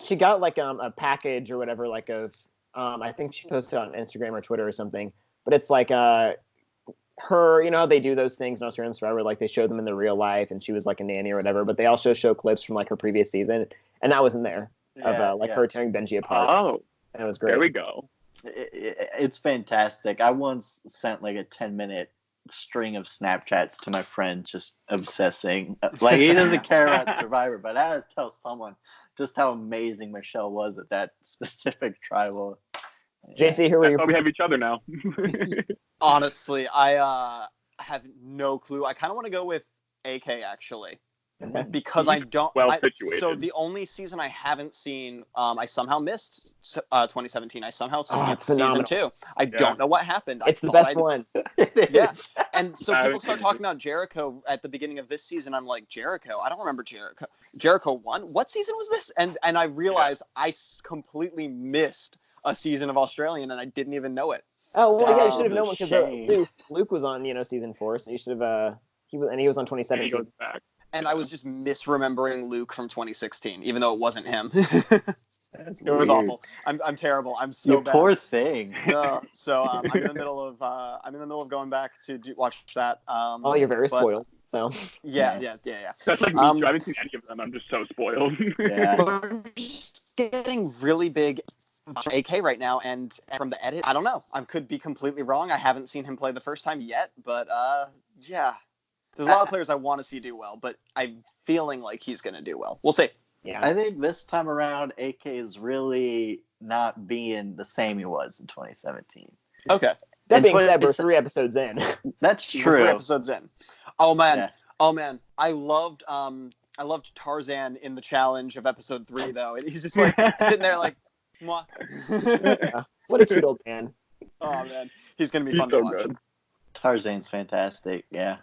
[SPEAKER 2] she got like a package or whatever, like of I think she posted on Instagram or Twitter or something, but it's like her, they do those things in Australian Survivor, like they show them in the real life, and she was like a nanny or whatever, but they also show clips from like her previous season, and that wasn't there of her tearing Benji apart.
[SPEAKER 3] Oh,
[SPEAKER 2] and it was great.
[SPEAKER 3] There we go.
[SPEAKER 1] It's fantastic. I once sent like a 10-minute string of Snapchats to my friend, just obsessing. Like, he doesn't care about Survivor, but I had to tell someone just how amazing Michelle was at that specific tribal.
[SPEAKER 2] JC, who are you?
[SPEAKER 3] We have each other now.
[SPEAKER 4] Honestly, I have no clue. I kind of want to go with AK, actually. because I don't.
[SPEAKER 3] Well
[SPEAKER 4] So
[SPEAKER 3] situated.
[SPEAKER 4] the only season I haven't seen, I somehow missed 2017. I somehow skipped
[SPEAKER 2] it's phenomenal.
[SPEAKER 4] season 2. I don't know what happened.
[SPEAKER 2] It's the best one.
[SPEAKER 4] Yeah. And so people start talking about Jericho at the beginning of this season. I'm like, Jericho? I don't remember Jericho. Jericho 1? What season was this? And I realized I completely missed a season of Australian, and I didn't even know it.
[SPEAKER 2] Oh well, yeah, you should have
[SPEAKER 1] a
[SPEAKER 2] known because
[SPEAKER 1] shame.
[SPEAKER 2] Luke was on season 4, so you should have. He was on
[SPEAKER 3] And he
[SPEAKER 2] 2017.
[SPEAKER 3] goes back.
[SPEAKER 4] And I was just misremembering Luke from 2016, even though it wasn't him.
[SPEAKER 1] That's
[SPEAKER 4] It was
[SPEAKER 1] weird.
[SPEAKER 4] awful. I'm terrible. I'm so
[SPEAKER 1] You
[SPEAKER 4] bad.
[SPEAKER 1] poor thing.
[SPEAKER 4] So I'm in the middle of going back to watch that.
[SPEAKER 2] Oh, you're very spoiled. So
[SPEAKER 4] Yeah.
[SPEAKER 3] That's like me too. I haven't seen any of them. I'm just so spoiled.
[SPEAKER 1] Yeah.
[SPEAKER 4] We're just getting really big AK right now, and from the edit, I don't know. I could be completely wrong. I haven't seen him play the first time yet, but yeah. There's a lot of players I want to see do well, but I'm feeling like he's going to do well. We'll see.
[SPEAKER 2] yeah,
[SPEAKER 1] I think this time around, AK is really not being the same he was in 2017.
[SPEAKER 4] Okay.
[SPEAKER 2] that
[SPEAKER 1] In
[SPEAKER 2] being said, we're
[SPEAKER 1] 20
[SPEAKER 2] 3 episodes in.
[SPEAKER 1] That's
[SPEAKER 4] We're
[SPEAKER 1] true.
[SPEAKER 4] 3 episodes in. Oh man.
[SPEAKER 1] Yeah.
[SPEAKER 4] Oh man. I loved Tarzan in the challenge of episode 3 though. And he's just like sitting there like, mwah.
[SPEAKER 2] Yeah. What a cute old man.
[SPEAKER 4] Oh man. He's going to be
[SPEAKER 3] He's
[SPEAKER 4] fun to
[SPEAKER 3] so
[SPEAKER 4] watch.
[SPEAKER 3] good.
[SPEAKER 1] Tarzan's fantastic. Yeah.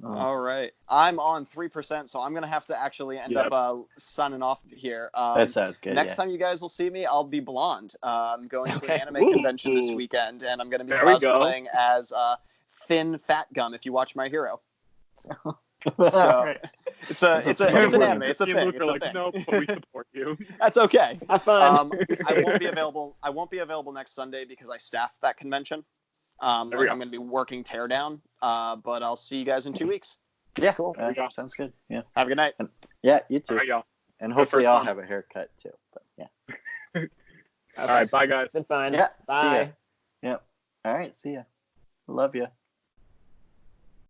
[SPEAKER 1] Oh.
[SPEAKER 4] All right. I'm on 3%, so I'm going to have to actually end up signing off here.
[SPEAKER 1] That sounds good.
[SPEAKER 4] Next
[SPEAKER 1] yeah.
[SPEAKER 4] time you guys will see me, I'll be blonde. I'm going to
[SPEAKER 2] Okay.
[SPEAKER 4] an anime convention this
[SPEAKER 3] Ooh.
[SPEAKER 4] weekend, and I'm going to be
[SPEAKER 3] There we go.
[SPEAKER 4] cosplaying as Thin Fat Gum. If you watch My Hero,
[SPEAKER 1] All
[SPEAKER 4] so
[SPEAKER 1] right.
[SPEAKER 4] it's an anime. It's a
[SPEAKER 3] Me
[SPEAKER 4] thing.
[SPEAKER 3] and Luke
[SPEAKER 4] It's
[SPEAKER 3] are
[SPEAKER 4] a
[SPEAKER 3] like,
[SPEAKER 4] thing.
[SPEAKER 3] no, but we support you.
[SPEAKER 4] That's okay.
[SPEAKER 2] Have fun.
[SPEAKER 4] I won't be available next Sunday because I staffed that convention. I'm
[SPEAKER 3] There we
[SPEAKER 4] going
[SPEAKER 3] go.
[SPEAKER 4] to be working Teardown. But I'll see you guys in 2 weeks.
[SPEAKER 1] Yeah.
[SPEAKER 2] Cool.
[SPEAKER 1] There
[SPEAKER 3] we go.
[SPEAKER 1] Sounds good. Yeah.
[SPEAKER 4] Have a good night.
[SPEAKER 1] Yeah. You too.
[SPEAKER 3] All right, y'all.
[SPEAKER 1] And hopefully
[SPEAKER 3] first
[SPEAKER 1] I'll
[SPEAKER 3] one.
[SPEAKER 1] have a haircut too. But yeah.
[SPEAKER 3] All right, bye, guys.
[SPEAKER 2] It's been fun.
[SPEAKER 1] Yeah. See
[SPEAKER 2] Bye.
[SPEAKER 1] ya. Yep. All right. See ya. Love ya.